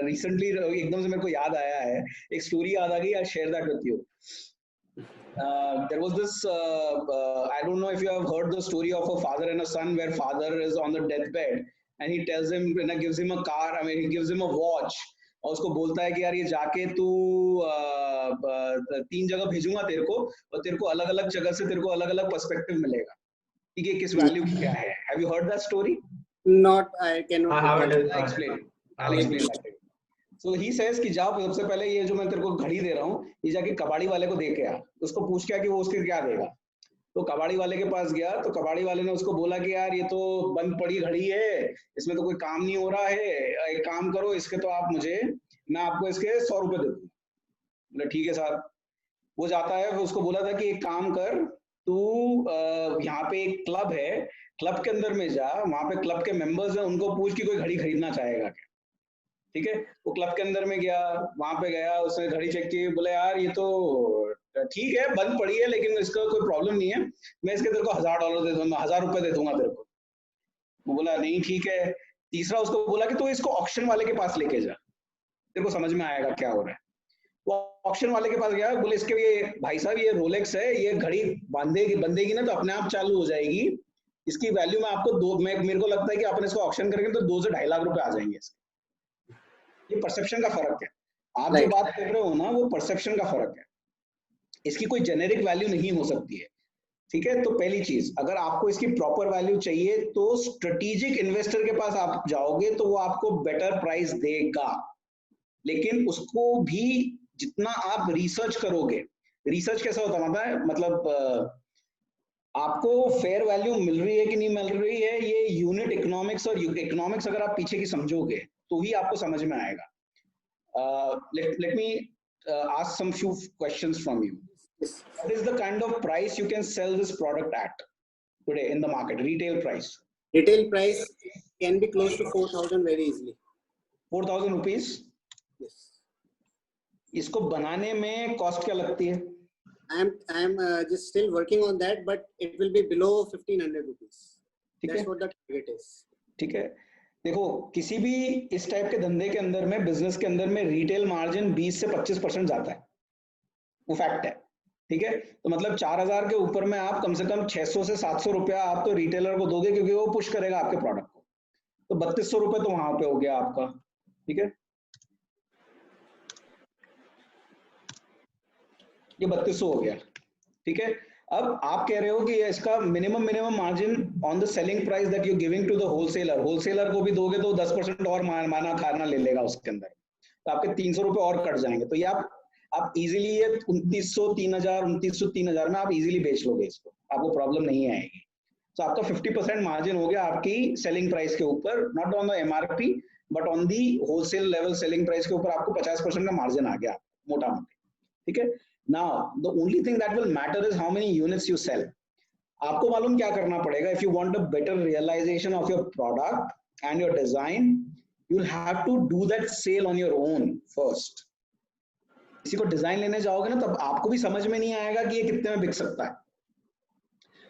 B: रिसेंटली एकदम से मेरे को याद आया है, एक स्टोरी याद आ गई, I share that with you. There was this I don't know if you have heard the story of a father and a son, where father is on the deathbed and he tells him, and gives him a car, I mean he gives him a watch, और उसको बोलता है कि यार ये जाके तू 3 जगह भेजूंगा तेरे को, और तेरे को अलग अलग जगह से तेरे को अलग अलग पर्सपेक्टिव मिलेगा, ठीक है, किस वैल्यू क्या है. Have you heard that story?
A: Not, I cannot.
B: I'll explain that. So he says कि जाओ सबसे पहले ये जो मैं तेरे को घड़ी दे रहा हूँ, ये जाके कबाड़ी वाले को दे के आ, उसको पूछ क्या कि वो उसके क्या देगा. तो कबाड़ी वाले के पास गया, तो कबाड़ी वाले ने उसको बोला कि यार ये तो बंद पड़ी घड़ी है, इसमें तो कोई काम नहीं हो रहा है, एक काम करो इसके तो आप मुझे, मैं आपको इसके 100 रुपए दे दूंगा. बोले ठीक है साहब. वो जाता है, उसको बोला था कि एक काम कर, तू यहाँ पे एक क्लब है, क्लब के अंदर में जा, वहां पे क्लब के मेंबर्स हैं, उनको पूछ कि कोई घड़ी खरीदना चाहेगा क्या. ठीक है, वो क्लब के अंदर में गया, वहां पे गया, उसने घड़ी चेक की, बोले यार ये तो ठीक है बंद पड़ी है, लेकिन इसका कोई प्रॉब्लम नहीं है, मैं इसके तेरे को $1000 दे दूंगा, 1000 रुपए दे दूंगा तेरे को. वो बोला नहीं ठीक है. तीसरा उसको बोला कि तू इसको ऑक्शन वाले के पास लेके जा, तेरे को समझ में आएगा क्या हो रहा है. वो ऑक्शन वाले के पास गया, बोले इसके ये भाई साहब ये रोलेक्स है, ये घड़ी बंदेगी ना तो अपने आप चालू हो जाएगी, इसकी वैल्यू में आपको मेरे को लगता है कि अपन इसको ऑक्शन करेंगे तो 2 से 2.5 लाख रुपए आ जाएंगे इसके. ये परसेप्शन का फर्क है. आप जो बात कर रहे हो ना, वो परसेप्शन का फर्क है, इसकी कोई जेनेरिक वैल्यू नहीं हो सकती है. ठीक है, तो पहली चीज, अगर आपको इसकी प्रॉपर वैल्यू चाहिए तो स्ट्रेटेजिक इन्वेस्टर के पास आप जाओगे तो वो आपको बेटर प्राइस देगा, लेकिन उसको भी जितना आप रिसर्च करोगे, रिसर्च कैसा होता है, मतलब आपको फेयर वैल्यू मिल रही है कि नहीं मिल रही है, ये यूनिट इकोनॉमिक्स और इकोनॉमिक्स अगर आप पीछे की समझोगे तो ही आपको समझ में आएगा. Let me ask some few questions from you. What is the kind of price you can sell this product at today in the market? Retail price.
A: Retail price can be close to 4,000 very easily.
B: 4,000 rupees.
A: Yes.
B: इसको बनाने में cost क्या लगती है?
A: I am just still working on that, but it will be below 1,500 rupees. That's what the target is. ठीक है. देखो, किसी भी इस टाइप के धंधे के अंदर में, बिजनेस के अंदर में रिटेल मार्जिन 20 से 25% जाता है, वो फैक्ट है. ठीक है, तो मतलब 4,000 के ऊपर में आप कम से कम 600 से 700 रुपया आप तो रिटेलर को दोगे, क्योंकि वो पुश करेगा आपके प्रोडक्ट को. तो 3200 रुपए तो वहां पे हो गया आपका. ठीक है, ये 3200 हो गया. ठीक है, अब आप कह रहे हो कि इसका minimum margin on the selling price that you giving to the wholesaler को भी दोगे तो 10% और माना खाना ले लेगा उसके अंदर, तो आपके 300 रुपए और कट जाएंगे. तो ये आप इजीली ये 2900 3000 में आप इजीली बेच लोगे इसको, आपको प्रॉब्लम नहीं आएगी. तो आपका 50% मार्जिन हो गया आपकी सेलिंग प्राइस के ऊपर, not on the MRP but on the wholesale level selling price के ऊपर आपको 50% का मार्जिन आ गया मोटा मोटी. ठीक है, now the only thing that will matter is how many units you sell. आपको मालूम क्या करना पड़ेगा, if you want a better realization of your product and your design, you'll have to do that sale on your own first. किसी को design लेने जाओगे ना, तब आपको भी समझ में नहीं आएगा कि ये कितने में बिक सकता है.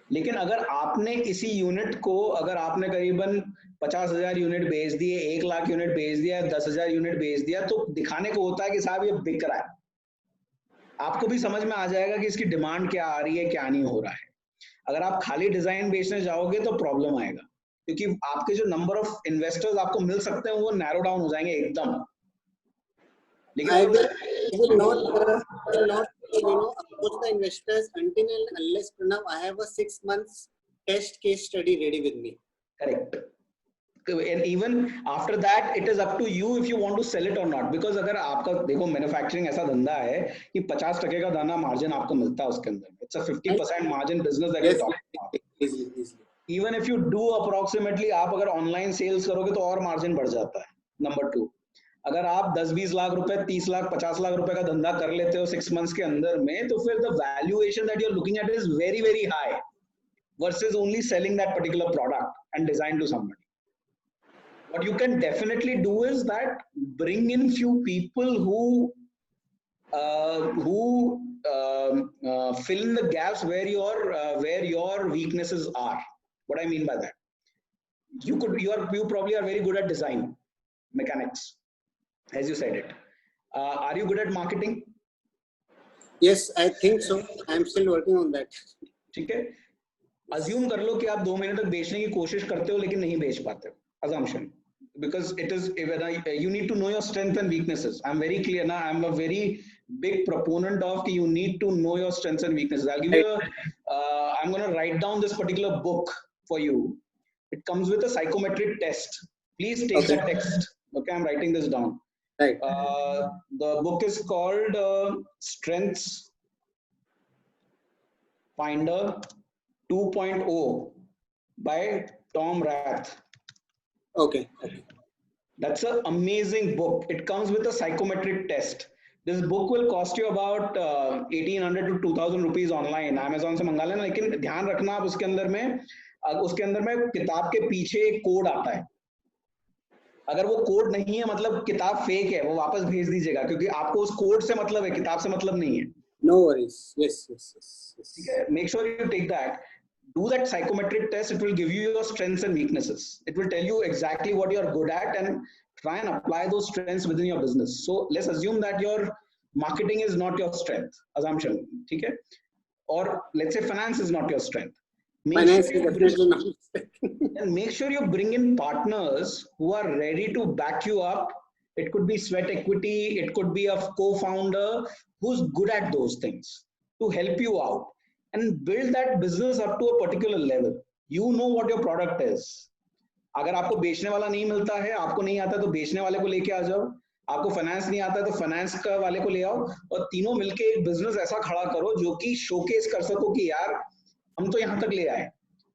A: लेकिन अगर आपने इसी यूनिट को, अगर आपने करीबन 50,000 यूनिट बेच दिए, 1 लाख यूनिट बेच दिया, 10,000 यूनिट बेच दिया, तो दिखाने को होता है कि साहब ये बिक रहा है, आपको भी समझ में आ जाएगा कि इसकी डिमांड क्या आ रही है, क्या नहीं हो रहा है. अगर आप खाली डिजाइन बेचने जाओगे तो प्रॉब्लम आएगा, क्योंकि आपके जो नंबर ऑफ इन्वेस्टर्स आपको मिल सकते हैं वो नैरो डाउन हो जाएंगे एकदम. लेकिन I will not approach the investors until and unless, Pranav, I have a 6 months test case study ready with me.
B: Correct. And even after that it is up to you if you want to sell it or not, because अगर आपका देखो manufacturing ऐसा धंधा है कि 50% का दाना margin आपको मिलता है उसके अंदर. It's a 50% margin business that you're talking about.
A: Easily.
B: Even if you do approximately, आप अगर ऑनलाइन सेल्स करोगे तो और मार्जिन बढ़ जाता है। नंबर 2, अगर आप 10-20 लाख रुपए, 30 लाख 50 लाख रुपए का धंधा कर लेते हो 6 मंथ्स के अंदर में, तो फिर the valuation that you are looking at is very very high versus only selling that particular product and design to somebody. What you can definitely do is that bring in few people who fill in the gaps where your weaknesses are. What I mean by that, you probably are very good at design mechanics, as you said it. Are you good at marketing?
A: Yes, I think so. I'm still working on that.
B: ठीक है, assume कर लो कि आप 2 महीने तक बेचने की कोशिश करते हो लेकिन नहीं बेच पाते हो, assumption, because it is, you need to know your strengths and weaknesses. I'm very clear now, I'm a very big proponent of you need to know your strengths and weaknesses. I'll give you I'm going to write down this particular book for you. It comes with a psychometric test. Please take that text. Okay, I'm writing this down.
A: Right.
B: The book is called Strengths Finder 2.0 by Tom Rath.
A: Okay.
B: That's an amazing book. It comes with a psychometric test. This book will cost you about 1800 to 2000 rupees online. Amazon से मंगा लेना, लेकिन ध्यान रखना आप उसके अंदर में किताब के पीछे एक कोड आता है। अगर वो कोड नहीं है मतलब किताब फेक है, वो वापस भेज दीजिएगा, क्योंकि आपको उस कोड से मतलब है, किताब से मतलब नहीं है।
A: No worries. Yes.
B: ठीक है, make sure you take that. Do that psychometric test. It will give you your strengths and weaknesses. It will tell you exactly what you are good at and try and apply those strengths within your business. So let's assume that your marketing is not your strength. Assumption, ठीक है? Or let's say finance is not your strength.
A: Finance is definitely not.
B: And make sure you bring in partners who are ready to back you up. It could be sweat equity. It could be a co-founder who's good at those things to help you out. And build that business up to a particular level. You know what your product is. अगर आपको बेचने वाला नहीं मिलता है, आपको नहीं आता तो बेचने वाले को लेके आ जाओ, आपको फाइनेंस नहीं आता तो फाइनेंस का वाले को ले आओ, और तीनों मिलके एक बिजनेस ऐसा खड़ा करो जो कि शोकेस कर सको कि यार हम तो यहाँ तक ले आए।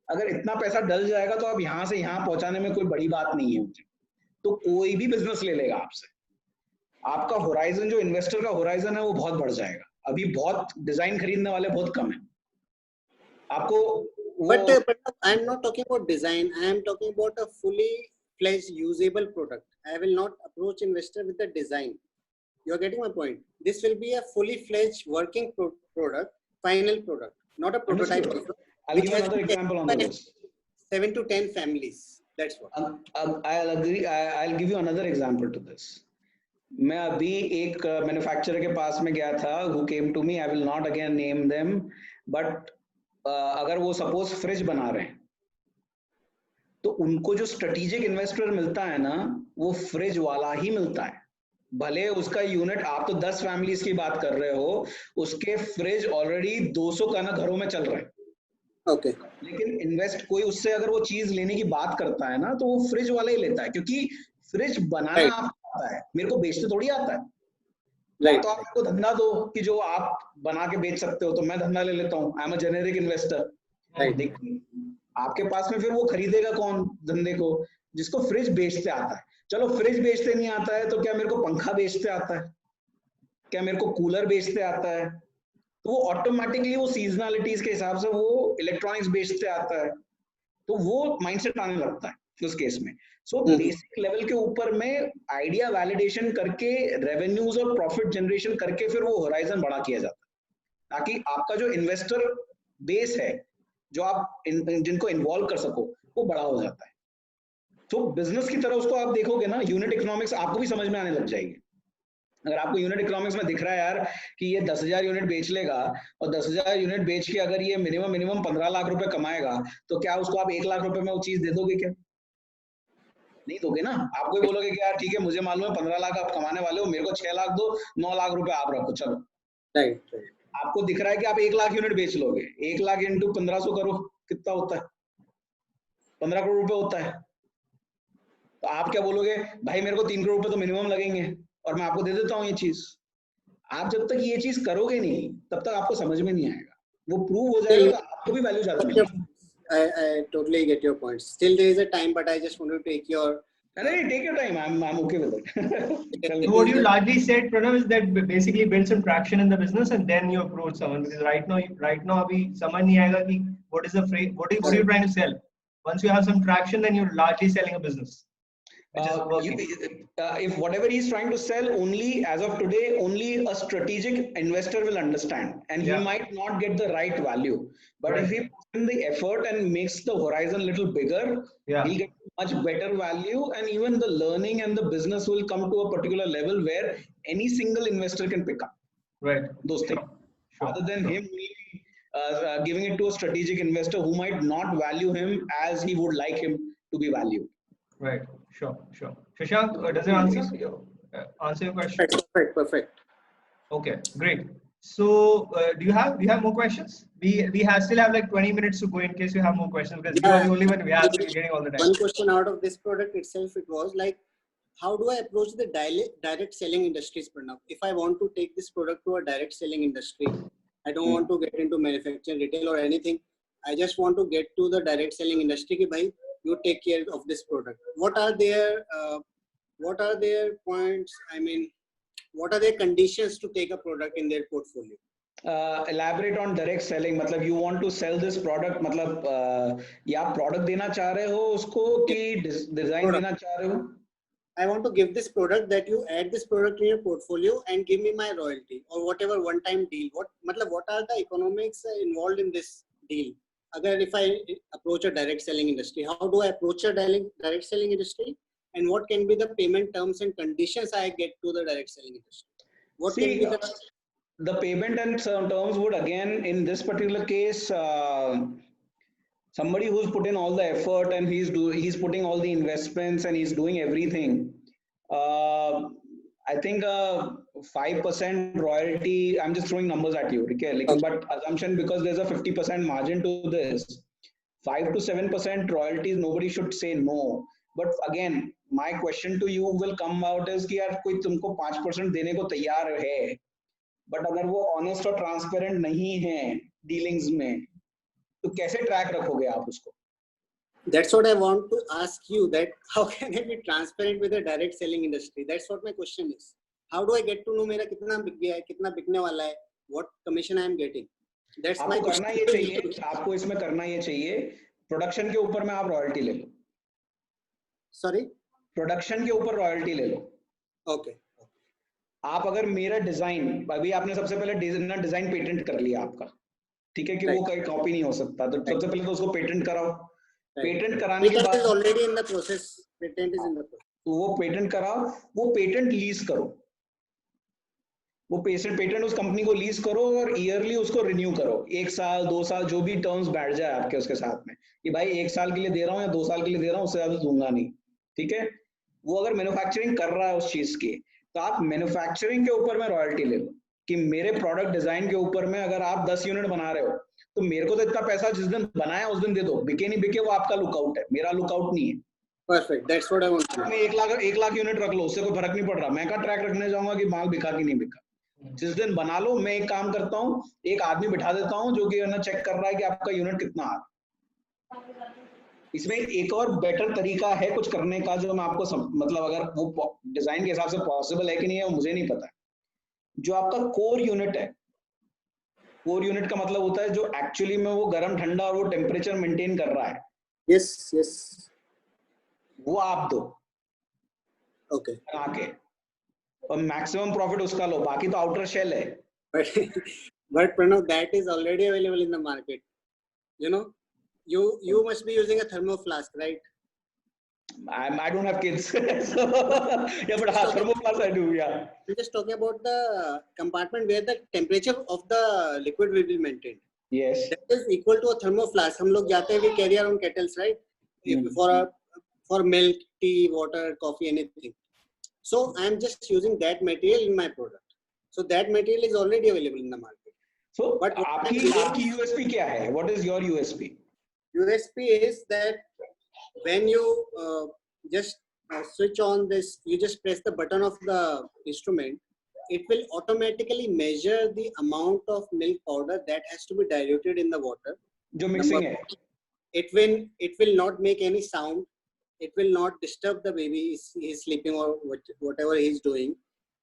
B: अगर इतना पैसा डल जाएगा तो आप यहाँ से यहाँ पहुंचाने में कोई बड़ी बात नहीं है मुझे, तो कोई भी बिजनेस ले लेगा आपसे। आपका होराइजन, जो इन्वेस्टर का होराइजन है, वो बहुत बढ़ जाएगा। अभी बहुत डिजाइन खरीदने वाले बहुत कम है आपको।
A: But I'm not talking about design. I am talking about a fully fledged usable product. I will not approach investor with the design. You are getting my point. This will be a fully fledged working product, final product, not a prototype.
B: I'll give you another example on this.
A: 7 to 10 families. That's what.
B: I'll agree. I'll give you another example to this. मैं अभी एक manufacturer के पास में गया था, who came to me. I will not again name them, but अगर वो suppose fridge बना रहे हैं तो उनको जो स्ट्रेटेजिक इन्वेस्टर मिलता है ना, वो फ्रिज वाला ही मिलता है। भले उसका यूनिट, आप तो 10 फैमिलीज की बात कर रहे हो, उसके फ्रिज ऑलरेडी 200 का ना घरों में चल रहे हैं।
A: ओके।
B: लेकिन इन्वेस्ट कोई उससे अगर वो चीज लेने की बात करता है ना, तो वो फ्रिज वाला ही लेता है, क्योंकि फ्रिज बनाना आपको आता है, मेरे को बेचते थोड़ी आता है। तो आप को धंधा दो कि जो आप बना के बेच सकते हो, तो मैं धंधा ले लेता हूँ। I am a generic investor. देखिए आपके पास में फिर वो खरीदेगा कौन धंधे को? जिसको फ्रिज बेचते आता है। चलो फ्रिज बेचते नहीं आता है तो क्या मेरे को पंखा बेचते आता है, क्या मेरे को कूलर बेचते आता है? तो वो ऑटोमेटिकली वो सीजनलिटीज के हिसाब से वो इलेक्ट्रॉनिक्स बेचते आता है, तो वो माइंडसेट आने लगता है उस केस में। सो बेसिक लेवल के ऊपर में आइडिया वैलिडेशन करके, रेवेन्यूज और प्रॉफिट जनरेशन करके फिर वो होराइजन बड़ा किया जाता है, ताकि आपका जो इन्वेस्टर बेस है, जो आप जिनको इन्वॉल्व कर सको, वो बड़ा हो जाता है। तो बिजनेस की तरह उसको आप देखोगे ना, यूनिट इकोनॉमिक्स आपको भी समझ में आने लग जाएगी। अगर आपको यूनिट इकोनॉमिक्स में दिख रहा है यार कि ये 10,000 यूनिट बेच लेगा, और 10,000 यूनिट बेच के अगर ये मिनिमम 15 लाख रुपए कमाएगा, तो क्या उसको आप 1 लाख रुपए में वो चीज दे दोगे? क्या नहीं दोगे ना। आपको ही बोलोगे कि यार ठीक है, मुझे मालूम है 15 लाख आप कमाने वाले हो, मेरे को 6 लाख दो, 9 लाख रुपए आप रखो, चलो।
A: राइट।
B: आपको दिख रहा है कि आप 1 लाख यूनिट बेच लोगे, 1 लाख इंटू 1500 करो, कितना होता है? 15 करोड़ रुपए होता है। तो आप क्या बोलोगे? भाई मेरे को 3 करोड़ रुपए तो मिनिमम लगेंगे और मैं आपको दे देता हूँ ये चीज। आप जब तक ये चीज करोगे नहीं, तब तक आपको समझ में नहीं आएगा। वो प्रूव हो जाएगा तो आपको भी वैल्यू ज्यादा मिलेगी।
A: I totally get your point. Still, there is a time, but I just want to take your.
B: Take your time. I'm okay with it. Tell me.
C: So what you largely said, Pranav, is that basically build some traction in the business and then you approach someone, because right now अभी समझ नहीं आएगा कि what is the phrase, what are you trying to sell. Once you have some traction, then you're largely selling a business, which is working.
B: If whatever he's trying to sell, only as of today, only a strategic investor will understand, and he might not get the right value. But if he puts in the effort and makes the horizon a little bigger, he'll get much better value, and even the learning and the business will come to a particular level where any single investor can pick up those things. Other than him giving it to a strategic investor who might not value him as he would like him to be valued.
C: Right. Sure. Shashank, does it answer your question?
A: Perfect.
C: Okay, great. So, do you have more questions? We still have like 20 minutes to go in case you have more questions, because you are the only one we have getting all the time.
A: One question out of this product itself, it was like, how do I approach the direct selling industries, Pranav? If I want to take this product to a direct selling industry, I don't want to get into manufacturing, retail or anything. I just want to get to the direct selling industry. Ki bhai, you take care of this product. What are their points? I mean, what are their conditions to take a product in their portfolio?
B: Elaborate on direct selling. मतलब you want to sell this product, मतलब या product देना चाह रहे हो उसको कि design देना चाह रहे हो?
A: I want to give this product, that you add this product in your portfolio and give me my royalty or whatever one-time deal. What are the economics involved in this deal? If I approach a direct selling industry, how do I approach a direct selling industry? And what can be the payment terms and conditions I get to the direct selling industry? What can be
B: the payment and terms would, again, in this particular case, somebody who's put in all the effort and he's putting all the investments and he's doing everything. I think 5% royalty, I'm just throwing numbers at you, okay? But assumption, because there's a 50% margin to this, 5 to 7% royalties, nobody should say no. But again, my question to you will come out is कि यार कोई तुमको 5% देने को तैयार है, but अगर वो honest और transparent नहीं है dealings में, तो कैसे track रखोगे आप उसको?
A: That's what I want to ask you, that how can I be transparent with the direct selling industry? That's what my question is. How do I get to know मेरा कितना बिक गया है, कितना बिकने वाला है, what commission I am getting? That's my question.
B: आपको इसमें करना ये चाहिए, प्रोडक्शन के ऊपर में आप रॉयल्टी ले लो.
A: Sorry?
B: प्रोडक्शन के ऊपर रॉयल्टी ले लो.
A: Okay.
B: आप अगर मेरा डिजाइन, अभी आपने सबसे पहले डिजाइन पेटेंट कर लिया आपका, ठीक है, कि वो कहीं कॉपी नहीं हो सकता, तो सबसे पहले तो उसको पेटेंट कराओ. पेटेंट कराने के बाद
A: already in the process, patent is in the process,
B: तो वो पेटेंट कराओ, वो पेटेंट लीज करो, वो पेटेंट उस कंपनी को लीज करो और ईयरली उसको रिन्यू करो, 1 साल 2 साल जो भी टर्म्स बैठ जाए आपके उसके साथ में, कि भाई 1 साल के लिए दे रहा हूँ या 2 साल के लिए दे रहा हूँ, उससे ज्यादा दूंगा नहीं, ठीक है. वो अगर मैन्युफैक्चरिंग कर रहा है उस चीज की, तो आप मैन्युफैक्चरिंग के ऊपर में रॉयल्टी ले लो, कि मेरे प्रोडक्ट डिजाइन के ऊपर में अगर आप 10 यूनिट बना रहे हो, तो मेरे को तो इतना पैसा जिस दिन बनाया उस दिन दे दो, बिके नहीं बिके वो आपका लुकआउट है, मेरा लुकआउट नहीं है.
A: Perfect, that's what I want.
B: मैं 1 लाख यूनिट रख लो, उससे कोई फर्क नहीं पड़ रहा, मैं का ट्रैक रखने जाऊंगा कि माल बिका कि नहीं बिका. जिस दिन बना लो, मैं एक काम करता हूँ, एक आदमी बिठा देता हूँ जो कि चेक कर रहा है कि आपका यूनिट कितना आ रहा. इसमें एक और बेटर तरीका है कुछ करने का, जो मैं आपको मतलब अगर वो डिजाइन के हिसाब से पॉसिबल है कि नहीं है वो मुझे नहीं पता. जो आपका कोर यूनिट है, कोर यूनिट का मतलब होता है जो एक्चुअली में वो गर्म ठंडा और वो टेम्परेचर मेंटेन कर रहा है.
A: यस,
B: वो आप दो.
A: ओके.
B: आके और मैक्सिमम प्रॉफिट उसका लो, बाकी तो आउटर शेल है.
A: But Pranav, that is already available in the market. You know, you must be using a thermo flask, right?
B: I don't have kids. So, yeah, but thermo flask I do, yeah.
A: We're just talking about the compartment where the temperature of the liquid will be maintained.
B: Yes.
A: That is equal to a thermo flask. हम लोग जाते हैं, we carry our own kettles, right? For milk, tea, water, coffee, anything. So I am just using that material in my product. So that material is already available in the market.
B: So, but आपकी USP क्या है? What is your USP?
A: USP is that when you just switch on this, you just press the button of the instrument, it will automatically measure the amount of milk powder that has to be diluted in the water.
B: जो mixing है.
A: it will not make any sound. It will not disturb the baby. He's sleeping or whatever he's doing,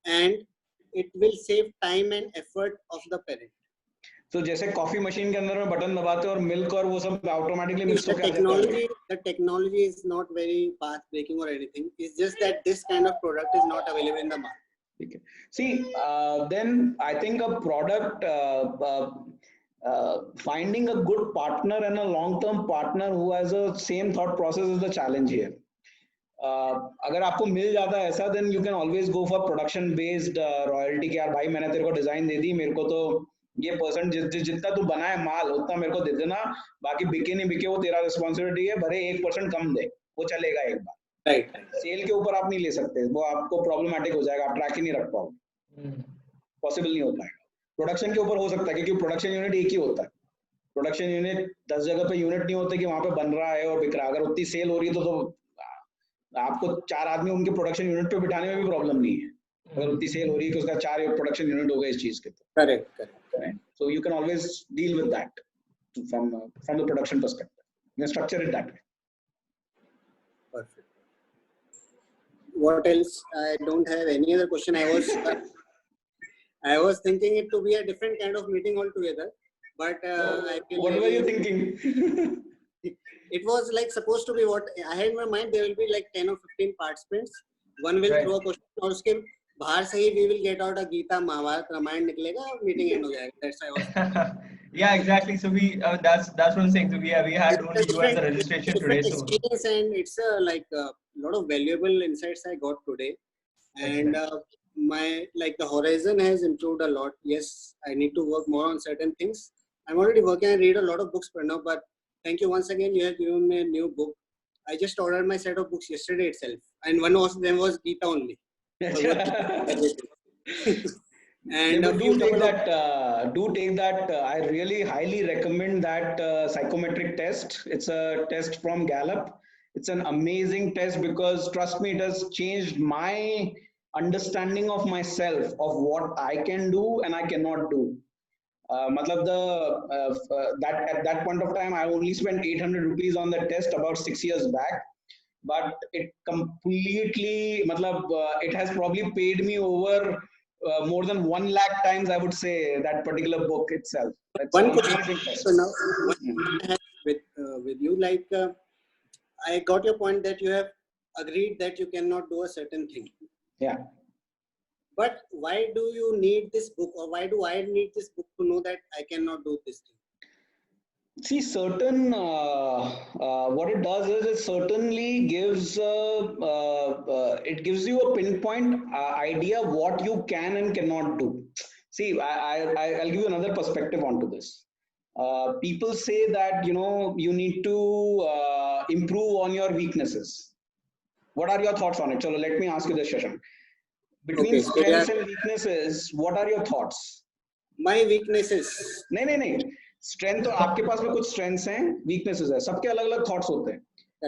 A: and it will save time and effort of the parent.
B: तो जैसे coffee machine के अंदर में button दबाते हैं और milk और वो सब ऑटोमेटिकली मिक्स
A: The
B: होकर आ जाता है.
A: technology is not very path breaking or anything. It's just that this kind of product is not available in the market.
B: Okay. See, then I think a product, finding a good partner and a long-term partner who has a same thought process is the challenge here. अगर आपको मिल जाता है ऐसा, then you can always go for production based royalty. कि यार भाई मैंने तेरे को डिजाइन दे दी, मेरे को तो ये परसेंट जितना तू बनाए माल उतना मेरे को दे देना, बाकी बिके नहीं बिके वो तेरा रिस्पॉन्सिबिलिटी है, भले 1% कम दे वो चलेगा एक बार.
A: Right.
B: सेल के ऊपर आप नहीं ले सकते, वो आपको प्रॉब्लमेटिक हो जाएगा, आप ट्रैक ही नहीं रख पाओगे, पॉसिबल नहीं हो पाएगा. प्रोडक्शन के ऊपर हो सकता है क्योंकि प्रोडक्शन यूनिट एक ही होता है. प्रोडक्शन यूनिट 10 जगह पे यूनिट नहीं होते कि वहां पे बन रहा है और बिक रहा है. अगर उतनी सेल हो रही है तो आपको 4 आदमी उनके प्रोडक्शन यूनिट पे बिठाने में भी प्रॉब्लम नहीं है. अगर उतनी सेल हो रही है कि उसका 4 प्रोडक्शन यूनिट हो गए इस चीज के. तो
A: Correct.
B: so you can always deal with that from the production perspective. You can structure it that way.
A: Perfect. What else? I don't have any other question. I was thinking it to be a different kind of meeting altogether, but
B: what were you thinking?
A: It was like supposed to be what I had in my mind. There will be like 10 or 15 participants. One will throw a question और उसके बाहर से ही we will get out a Gita, Mahabharata, Ramayana निकलेगा और meeting end हो जाएगा. That's why I was.
C: Yeah, exactly. So we that's one thing. So we had only you as a registration today. So
A: experience, and it's a lot of valuable insights I got today, and the horizon has improved a lot. Yes, I need to work more on certain things. I'm already working. I read a lot of books for now, but thank you once again. You have given me a new book. I just ordered my set of books yesterday itself, and one of them was Gita only. And
B: do take that. I really highly recommend that psychometric test. It's a test from Gallup. It's an amazing test because trust me, it has changed my understanding of myself, of what I can do and I cannot do. That at that point of time, I only spent 800 rupees on the test about 6 years back. But it completely, it has probably paid me over more than 1 lakh times, I would say, that particular book itself. That's
A: one question. So now, with you, I got your point that you have agreed that you cannot do a certain thing.
B: Yeah.
A: But why do you need this book, or why do I need this book to know that I cannot do this thing?
B: See, what it does is it certainly gives it gives you a pinpoint idea what you can and cannot do. See, I'll give you another perspective onto this. People say that you need to improve on your weaknesses. What are your thoughts on it? So let me ask you this, Shashank. Between strengths and weaknesses, what are your thoughts?
A: My weaknesses.
B: नहीं. Strength तो आपके पास में कुछ strengths हैं, weaknesses है, सबके अलग अलग थॉट्स होते हैं.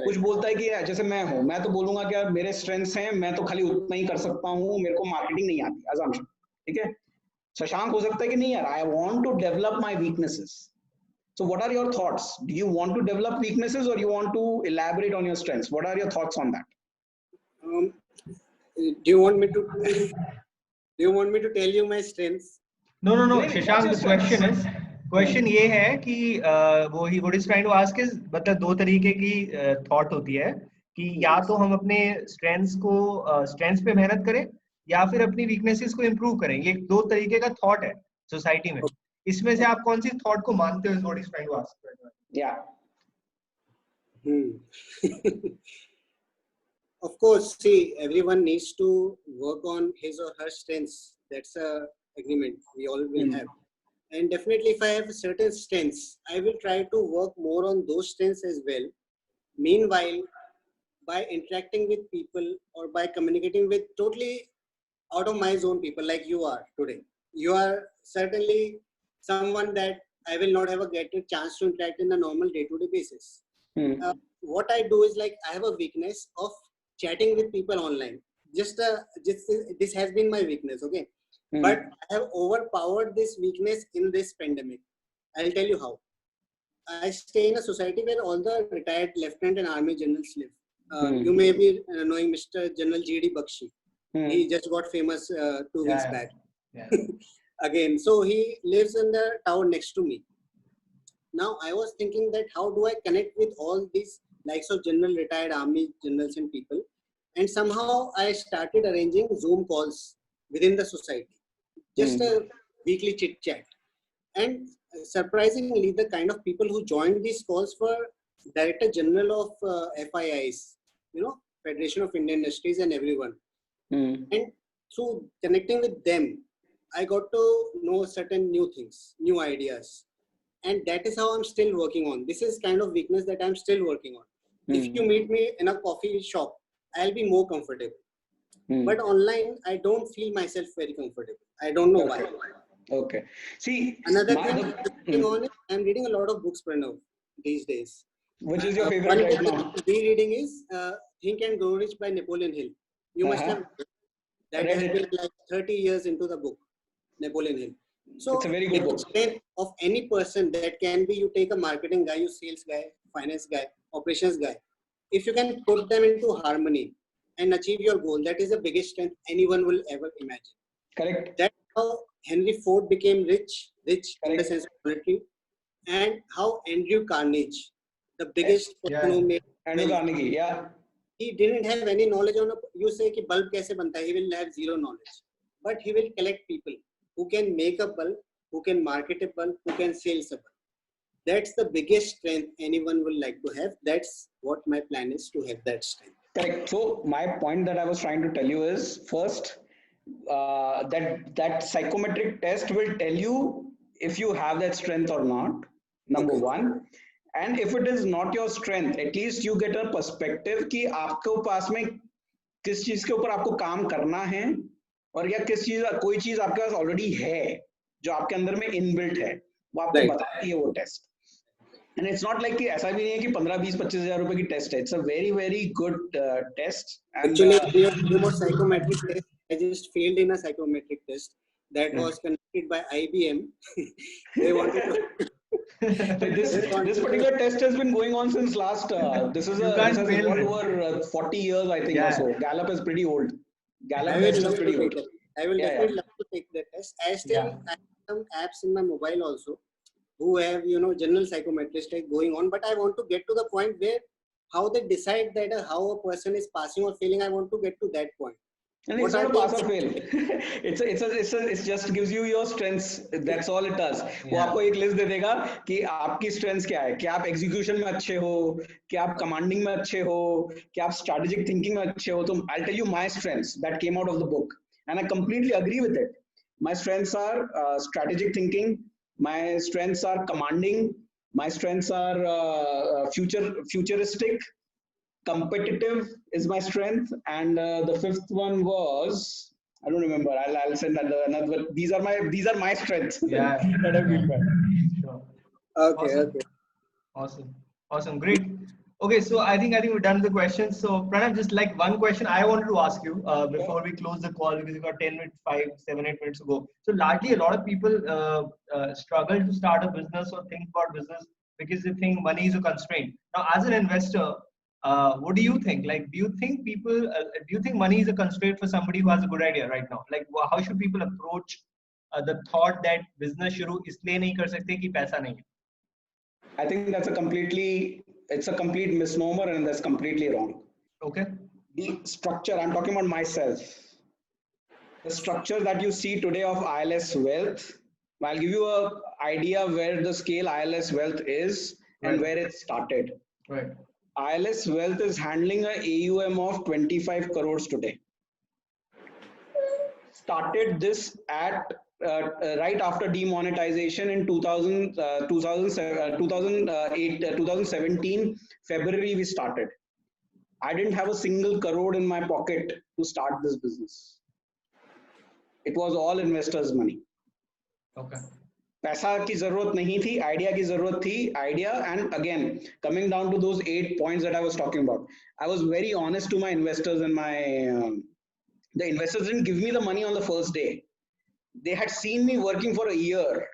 B: कुछ बोलता है कि जैसे मैं हूं, मैं तो बोलूंगा कि मेरे स्ट्रेंथ्स हैं, मैं तो खाली उतना ही कर सकता हूं, मेरे को मार्केटिंग नहीं आती, अजम्पशन. ठीक है. शशांक हो सकता है कि नहीं यार, I want to develop my weaknesses. So what are your thoughts? Do you want to develop weaknesses और you want to elaborate on your strengths? What are your thoughts on that?
A: Do you want me to tell you my strengths?
C: No. Shashank, the question ये है कि what he's trying to ask is, मतलब 2 तरीके की thought होती है कि या तो हम अपने strengths पे मेहनत करें या फिर अपनी weaknesses को improve करें. ये 2 तरीके का thought है society में. इसमें से आप कौन सी thought को मानते हो? What he's trying to ask.
B: Yeah.
A: Of course, see, everyone needs to work on his or her strengths. That's a agreement we all will have. And definitely, if I have certain strengths, I will try to work more on those strengths as well. Meanwhile, by interacting with people or by communicating with totally out of my zone people like you are today, you are certainly someone that I will not ever get a chance to interact in a normal day-to-day basis. What I do is I have a weakness of chatting with people online. Just this has been my weakness, okay? But I have overpowered this weakness in this pandemic. I'll tell you how. I stay in a society where all the retired lieutenant and army generals live.
B: Hmm.
A: You may be knowing Mr. General G.D. Bakshi. He
B: Hmm.
A: just got famous 2 weeks back.
C: Yeah.
A: Again, so he lives in the tower next to me. Now I was thinking that how do I connect with all these likes of general retired army generals and people, and somehow I started arranging Zoom calls within the society, just
B: Hmm.
A: a weekly chit chat. And surprisingly, the kind of people who joined these calls were Director General of FIIs, Federation of Indian Industries, and everyone.
B: Hmm.
A: And through connecting with them, I got to know certain new things, new ideas. And that is how I'm still working on. This is kind of weakness that I'm still working on. If
B: Hmm.
A: you meet me in a coffee shop, I'll be more comfortable.
B: Hmm.
A: But online, I don't feel myself very comfortable. I don't know why.
B: Okay. See,
A: Another
B: my
A: thing
B: the,
A: I'm working on is I'm reading a lot of books, Pranav, these days.
B: which is your favorite
A: One
B: right
A: book that
B: now?
A: I'm rereading is Think and Grow Rich by Napoleon Hill. You must have that
B: Read
A: has been
B: it.
A: like 30 years into the book, Napoleon Hill.
B: It's a
A: So
B: very good
A: biggest
B: book.
A: strength of any person that can be, you take a marketing guy, you sales guy, finance guy, operations guy. If you can put them into harmony and achieve your goal, that is the biggest strength anyone will ever imagine.
B: Correct.
A: That's how Henry Ford became rich in the
B: Correct.
A: sense of monetary, and how Andrew Carnegie, the
B: Eh,
A: biggest person
C: Yeah.
A: who made
B: Andrew
A: wealth,
B: Carnegie. Yeah.
A: he didn't have any knowledge on you say कि bulb कैसे बनता है, he will have zero knowledge, but he will collect people who can make a bulb, who can market a bulb, who can sell a bulb. That's the biggest strength anyone will like to have. That's what my plan is, to have that strength.
B: Correct. So my point that I was trying to tell you is first, that psychometric test will tell you if you have that strength or not. Number
A: Okay.
B: one, and if it is not your strength, at least you get a perspective कि आपको पास में किस चीज के ऊपर आपको काम करना है और या किस चीज कोई चीज आपके पास ऑलरेडी है जो आपके अंदर में इनबिल्ट है वो आपको
A: Right.
B: बताती है वो test. And it's not like कि ऐसा भी नहीं है कि 15-20-25 हजार रुपए की टेस्ट है. It's a very very good test and
A: Actually, in your room of psychometric test, I just failed in a psychometric test that was conducted by IBM. They wanted to.
B: this
A: They wanted
B: this
A: to.
B: particular test has been going on since last this
C: You
B: this
C: can't
B: has
C: fail
B: evolved
C: it.
B: over 40 years I think or
C: Yeah.
B: so. Gallup is pretty old. Gallup
A: I will
B: test is
A: love to
B: pretty
A: take
B: old.
A: that. I will
B: Yeah,
A: definitely love to take that test. I still
C: Yeah.
A: I have some apps in my mobile also who have general psychometrist like going on, but I want to get to the point where how they decide that how a person is passing or failing. I want to get to that point.
B: And
A: What
B: it's not
A: are
B: a
A: the
B: pass or fail. It just gives you your strengths. That's all it does. वो
C: Yeah.
B: आपको एक list दे देगा कि आपकी strengths क्या है, कि आप एग्जीक्यूशन में अच्छे हो, कि आप कमांडिंग में अच्छे हो, कि आप स्ट्रैटेजिक थिंकिंग में अच्छे हो. तो I'll tell you my strengths that came out of the book, and I completely agree with it. My strengths are strategic thinking. My strengths are commanding. My strengths are futuristic. Competitive is my strength, and the fifth one was I don't remember. I'll send another. These are my strengths.
C: Yeah.
B: That I've been by.
C: Sure.
A: okay?
C: Awesome.
A: Okay.
C: Awesome. Great. Okay, so I think we're done with the questions. So Pranav, just like one question I wanted to ask you before we close the call, because we got 10 minutes, 5, 7, 8 minutes to go. So largely, a lot of people struggle to start a business or think about business because they think money is a constraint. Now, as an investor, what do you think? Like, do you think money is a constraint for somebody who has a good idea right now? Like, how should people approach the thought that business शुरू इसलिए नहीं कर सकते कि पैसा नहीं है?
B: I think it's a complete misnomer, and that's completely wrong.
C: Okay.
B: The structure, I'm talking about myself. The structure that you see today of ILS Wealth, I'll give you an idea where the scale ILS Wealth is and
C: Right.
B: where it started.
C: Right.
B: ILS Wealth is handling a AUM of 25 crores today. Started this at right after demonetization in 2017 February we started. I didn't have a single crore in my pocket to start this business. It was all investors' money.
C: Okay.
B: पैसा की जरूरत नहीं थी, idea की जरूरत थी. Idea, and again coming down to those 8 points that I was talking about, I was very honest to my investors, and the investors didn't give me the money on the first day. They had seen me working for a year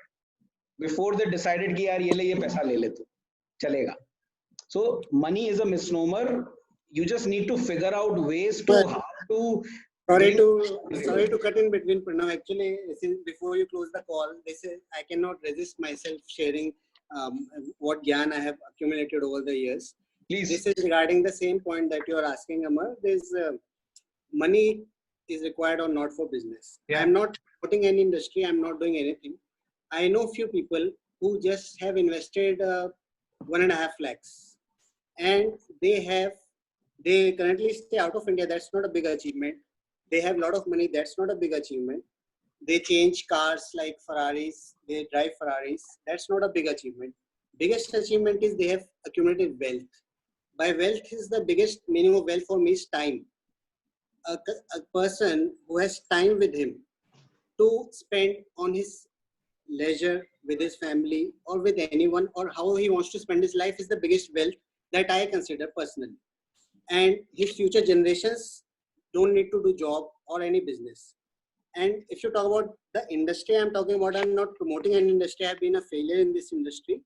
B: before they decided कि यार ये ले ये पैसा ले ले तू. chalega. So money is a misnomer. You just need to figure out ways to
A: But
B: how to
A: sorry
B: bring.
A: to cut in between, Pranav. Actually, since before you close the call, this is I cannot resist myself sharing what gyan I have accumulated over the years.
B: Please.
A: This is regarding the same point that you are asking, Amar. This money is required or not for business.
C: Yeah.
A: I'm not putting any industry. I'm not doing anything. I know few people who just have invested 1.5 lakhs, and they currently stay out of India. That's not a big achievement. They have a lot of money. That's not a big achievement. They change cars like Ferraris. They drive Ferraris. That's not a big achievement. Biggest achievement is they have accumulated wealth. By wealth is the biggest meaning of wealth for me is time. A person who has time with him to spend on his leisure with his family or with anyone or how he wants to spend his life is the biggest wealth that I consider personally. And his future generations don't need to do job or any business. And if you talk about the industry I'm talking about, I'm not promoting an industry. I've been a failure in this industry.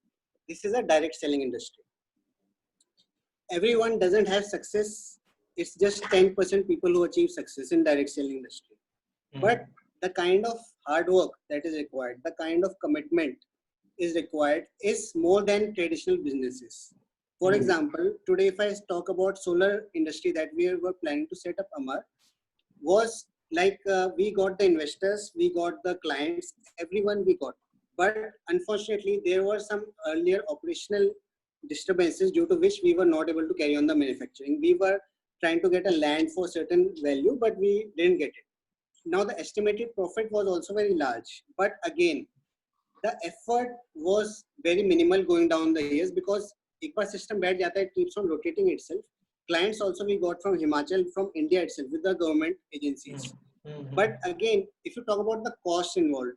A: This is a direct selling industry. Everyone doesn't have success. It's just 10% people who achieve success in direct selling industry. But the kind of hard work that is required, the kind of commitment is required is more than traditional businesses. For example, today if I talk about solar industry that we were planning to set up, Amar, was like we got the investors, we got the clients, everyone we got. But unfortunately, there were some earlier operational disturbances due to which we were not able to carry on the manufacturing. We were trying to get a land for certain value, but we didn't get it. Now the estimated profit was also very large, but again, the effort was very minimal going down the years because एक बार system बैठ जाता है, it keeps on rotating itself. Clients also we got from Himachal, from India itself with the government agencies. But again, if you talk about the cost involved,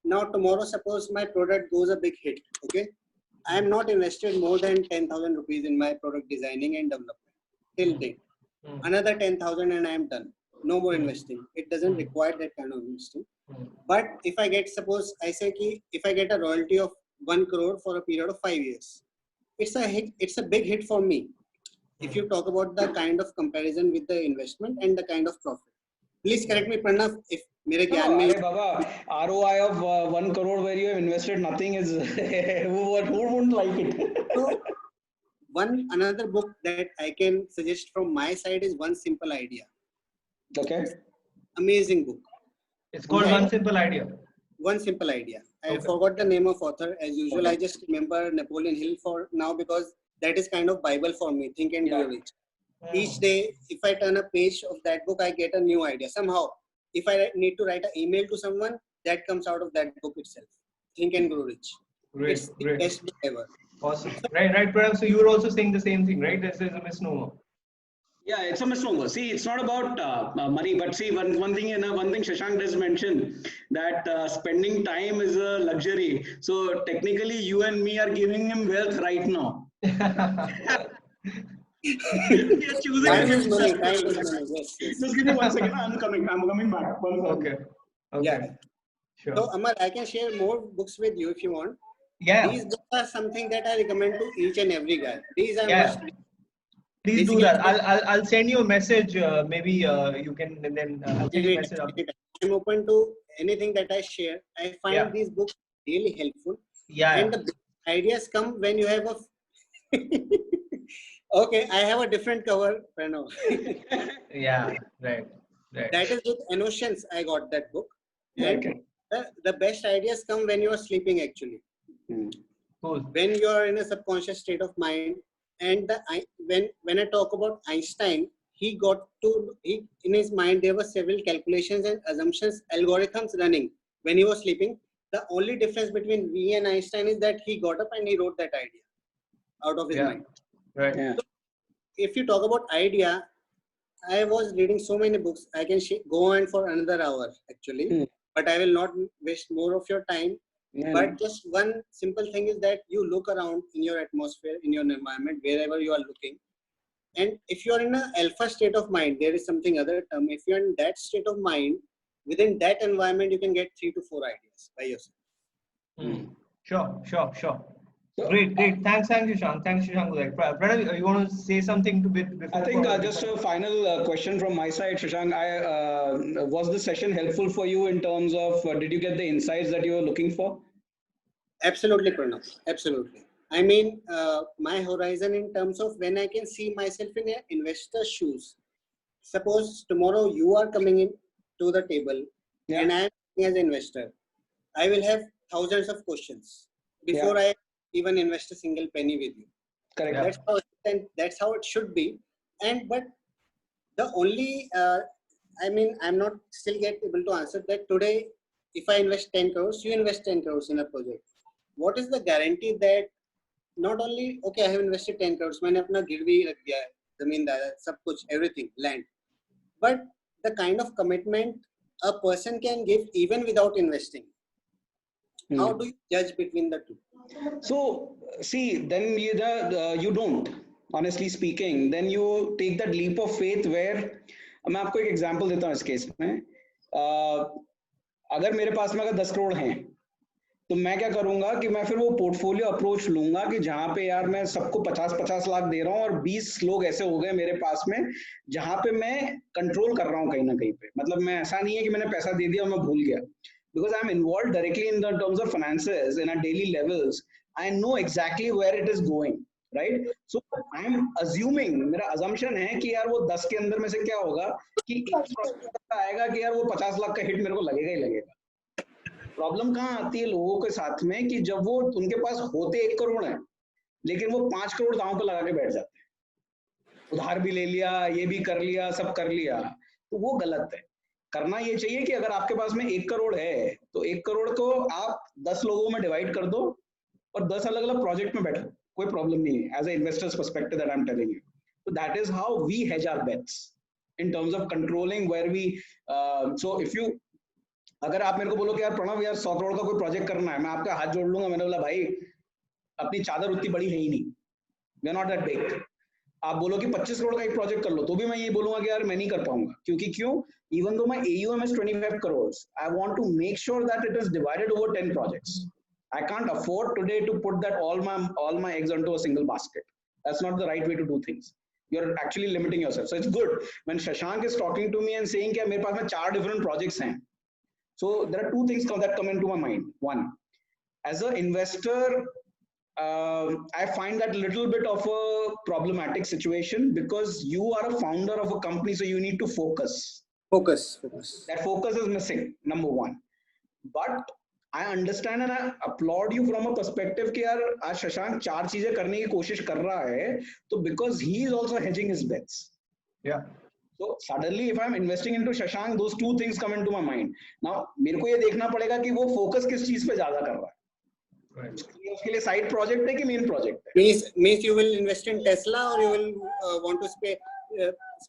A: now tomorrow suppose my product goes a big hit, okay? I am not invested more than 10,000 rupees in my product designing and development till date. Another 10,000 and I am done. No more investing. It doesn't require that kind of investing. But if I get, suppose I say ki, if I get a royalty of 1 crore for a period of 5 years, it's a hit. It's a big hit for me. If you talk about the kind of comparison with the investment and the kind of profit. Please correct me, Pranav, if mere gyan mein.
B: Baba, ROI of 1 crore where you have invested nothing is who wouldn't like it?
A: So, another book that I can suggest from my side is One Simple Idea.
B: Okay.
A: Amazing book.
C: It's called One Simple Idea.
A: One Simple Idea. I forgot the name of author as usual. I just remember Napoleon Hill for now because that is kind of Bible for me. Think and Grow Rich. Each day, if I turn a page of that book, I get a new idea. Somehow, if I need to write an email to someone, that comes out of that book itself. Think and Grow Rich.
C: Great,
A: It's the best book ever.
C: Awesome. Right, Pranav. So you were also saying the same thing, right? This is a misnomer.
B: Yeah, it's a misnomer. See, it's not about money, but see, one thing Shashank does mention that spending time is a luxury. So technically, you and me are giving him wealth right now. We are choosing.
A: Time is money. Time is money. Yes.
B: Just give me 1 second. I'm coming back.
C: Okay.
A: Yeah.
C: Sure.
A: So Amar, I can share more books with you if you want.
C: Yeah.
A: These books are something that I recommend to each and every guy. These are must read.
C: Please do that. I'll send you a message. Maybe you can, and then I'll send you a message.
A: I'm open to anything that I share. I find these books really helpful. And the ideas come when you have a. Okay, I have a different cover. Pranav.
C: Right.
A: That is with Emotions. I got that book. And the best ideas come when you are sleeping. Actually,
C: Cool.
A: When you are in a subconscious state of mind. And when I talk about Einstein, he in his mind there were several calculations and assumptions, algorithms running when he was sleeping. The only difference between me and Einstein is that he got up and he wrote that idea out of his mind.
C: Right.
A: So if you talk about idea, I was reading so many books. I can go on for another hour actually, but I will not waste more of your time. But just one simple thing is that you look around in your atmosphere, in your environment, wherever you are looking. And if you are in an alpha state of mind, there is something other term. If you are in that state of mind, within that environment, you can get 3 to 4 ideas by yourself.
C: Sure.
B: So,
C: Great. Thanks, Shashank. Thanks, Shashank. Pranav, you want to say something to bit before?
B: I think just a final question from my side, Shashank. Was the session helpful for you in terms of did you get the insights that you were looking for?
A: Absolutely, Pranav. Absolutely. I mean, my horizon in terms of when I can see myself in an investor's shoes. Suppose tomorrow you are coming in to the table,
B: Yeah.
A: and I am as an investor. I will have thousands of questions before I even invest a single penny with you.
B: Correct.
C: Yeah.
A: That's how it should be. And but the only I mean, I'm not still yet able to answer that today. If I invest 10 crores, you invest 10 crores in a project. What is the guarantee that not only okay, I have invested 10 crores, मैंने अपना गिरवी रख दिया है, जमींदार सब कुछ, everything, land, but the kind of commitment a person can give even without investing. How do you judge between the two?
B: So see, then you don't. Honestly speaking, then you take that leap of faith where मैं आपको एक example देता हूँ इस case में. अगर मेरे पास में अगर 10 करोड़ हैं तो मैं क्या करूंगा कि मैं फिर वो पोर्टफोलियो अप्रोच लूंगा कि जहां पे यार मैं सबको 50-50 लाख दे रहा हूँ और 20 लोग ऐसे हो गए मेरे पास में जहां पे मैं कंट्रोल कर रहा हूँ कहीं ना कहीं पे. मतलब मैं ऐसा नहीं है कि मैंने पैसा दे दिया और मैं भूल गया. Because I'm involved directly in the terms of finances in our daily levels, I know exactly where it is going, right? So I'm assuming, मेरा assumption है कि यार वो 10 के अंदर में से क्या होगा कि एक प्रोजेक्ट आएगा कि यार वो 50 लाख का हिट मेरे को लगेगा ही लगेगा. प्रॉब्लम कहाँ आती है लोगों के साथ में कि जब वो उनके पास होते 1 करोड़ है लेकिन वो 5 करोड़ दांव पे लगा के बैठ जाते हैं. उधार भी ले लिया, ये भी कर लिया, सब कर लिया, तो वो गलत है. करना ये चाहिए कि अगर आपके पास में 1 करोड़ है तो 1 करोड़ को आप 10 लोगों में डिवाइड कर दो और 10 अलग अलग प्रोजेक्ट में बैठो, कोई प्रॉब्लम नहीं है. As a investor's perspective that I am telling you. So that is how we hedge our bets in terms of controlling where we so if you अगर आप मेरे को बोलो कि यार प्रणव यार 100 करोड़ का कोई प्रोजेक्ट करना है, मैं आपका हाथ जोड़ लूंगा. मैंने बोला भाई अपनी चादर उतनी बड़ी है ही नहीं, we are not that big. आप बोलो कि 25 करोड़ का एक प्रोजेक्ट कर लो तो भी मैं ये बोलूंगा कि यार मैं नहीं कर पाऊंगा. क्योंकि क्यों? Even though my AUM is 25 crores, I want to make sure that it is divided over 10 projects. I can't afford today to put that all my eggs onto a single basket. That's not the right way to do things. You're actually limiting yourself. So it's good when Shashank is talking to me and saying कि मेरे पास में 4 different projects हैं. So there are two things that come into my mind. One, as an investor, I find that a little bit of a problematic situation because you are a founder of a company, so you need to focus.
A: Focus.
B: That focus is missing, number one. But I understand and I applaud you from a perspective कि यार आज शशांक 4 चीजें करने की कोशिश कर रहा है, तो because he is also hedging his bets.
C: Yeah.
B: So suddenly if I'm investing into Shashank, those two things come into my mind. Now मेरे को ये देखना पड़ेगा कि वो focus किस चीज पे ज्यादा कर रहा है. उसके लिए साइड प्रोजेक्ट है कि मेन प्रोजेक्ट है.
A: Means you will invest in Tesla or you will want to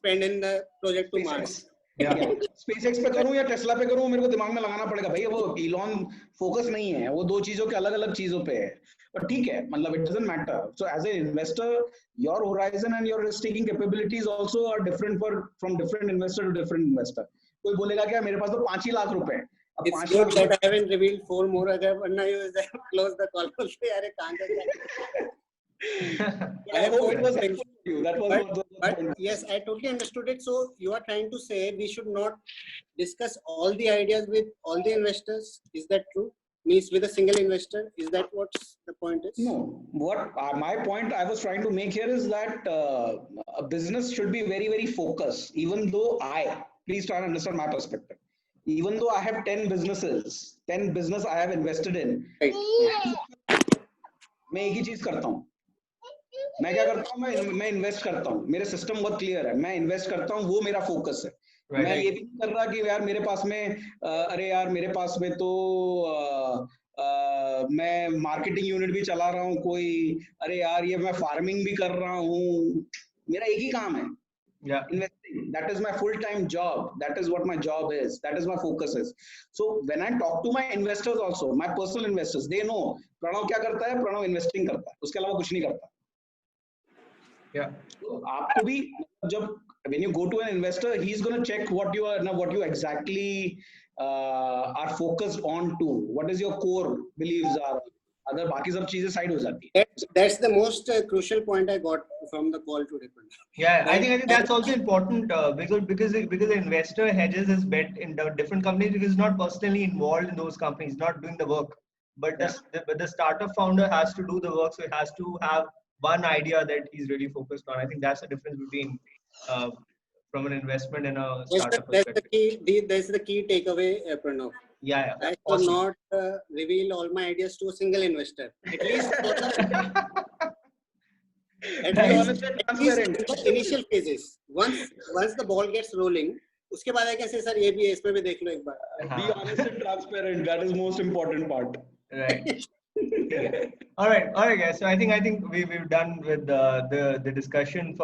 A: spend in the project to Mars.
B: SpaceX पे करूं या टेस्ला पे करूं, मेरे को दिमाग में लगाना पड़ेगा. भाई वो इलॉन फोकस नहीं है, वो दो चीजों के अलग अलग चीजों पे है. पर ठीक है, मतलब it doesn't matter. So as a investor your horizon and your risk taking capabilities also are different from different investor to different investor. कोई बोलेगा क्या मेरे पास तो 5 ही लाख रुपए है.
A: It's good that I haven't revealed 4 more. अगर वरना you close the call बोलते यार कहां जा.
B: I hope it was helpful to you. That was
A: but yes, I totally understood it. So you are trying to say we should not discuss all the ideas with all the investors. Is that true? Means with a single investor? Is that what the point is?
B: No. What my point I was trying to make here is that a business should be very, very focused. Even though please try and understand my perspective. Even though I have 10 businesses, 10 business I have invested in.
A: Right.
B: मैं एक ही चीज करता हूँ. मैं क्या करता हूँ, मैं इन्वेस्ट करता हूँ. मेरे सिस्टम बहुत क्लियर है. मैं इन्वेस्ट करता हूँ, वो मेरा फोकस है. मैं ये भी नहीं कर रहा कि यार मेरे पास में अरे यार मेरे पास में तो मैं मार्केटिंग यूनिट भी चला रहा हूँ कोई, अरे यार ये मैं फार्मिंग भी कर रहा हूँ. मेरा एक ही काम है.
C: Yeah.
B: Investing. That is my full-time job. That is what my job is. That is my focus is. So when I talk to my investors also, my personal investors, they know Pranav क्या करता है. Pranav investing करता है, उसके अलावा कुछ नहीं करता.
C: Yeah.
B: So आपको भी जब when you go to an investor, he's going to check what you exactly are focused on to. What is your core beliefs are? Other बाकी सब चीजें साइड हो जाती है.
A: That's the most crucial point I got from the call today.
C: Yeah, I think that's also important because the investor hedges his bet in the different companies because he's not personally involved in those companies, not doing the work. But the startup founder has to do the work, so he has to have one idea that he's really focused on. I think that's the difference between from an investment and a startup perspective.
A: That's the key takeaway, Pranav.
C: Yeah.
A: I should
C: Awesome.
A: not reveal all my ideas to a single investor. At least in the initial phases. Once the ball gets rolling, उसके बाद कैसे sir ये भी है इसमें भी देख लो एक बार.
B: Be honest and transparent. That is most important part.
C: Right. All right, guys. So I think we've done with the discussion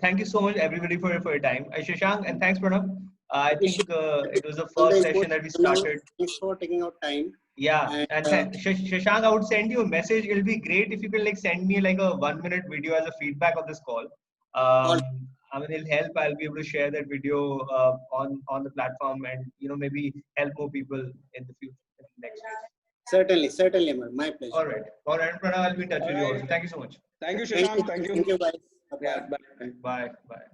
C: thank you so much everybody for your time. Shashank, and thanks Pranav. I think it was the first session that we started.
A: Thanks for taking out time.
C: Yeah, and Shashank, I would send you a message. It'll be great if you can send me a 1-minute video as a feedback of this call. I mean, it'll help. I'll be able to share that video on the platform and maybe help more people in the future, in the next phase.
A: Certainly, Amar. My pleasure.
C: All right, Pranav, I'll be in touch with you also. Thank you so much.
B: Thank you, Shashank. Thank you.
A: Thank you, guys.
B: Yeah, bye.
C: Bye.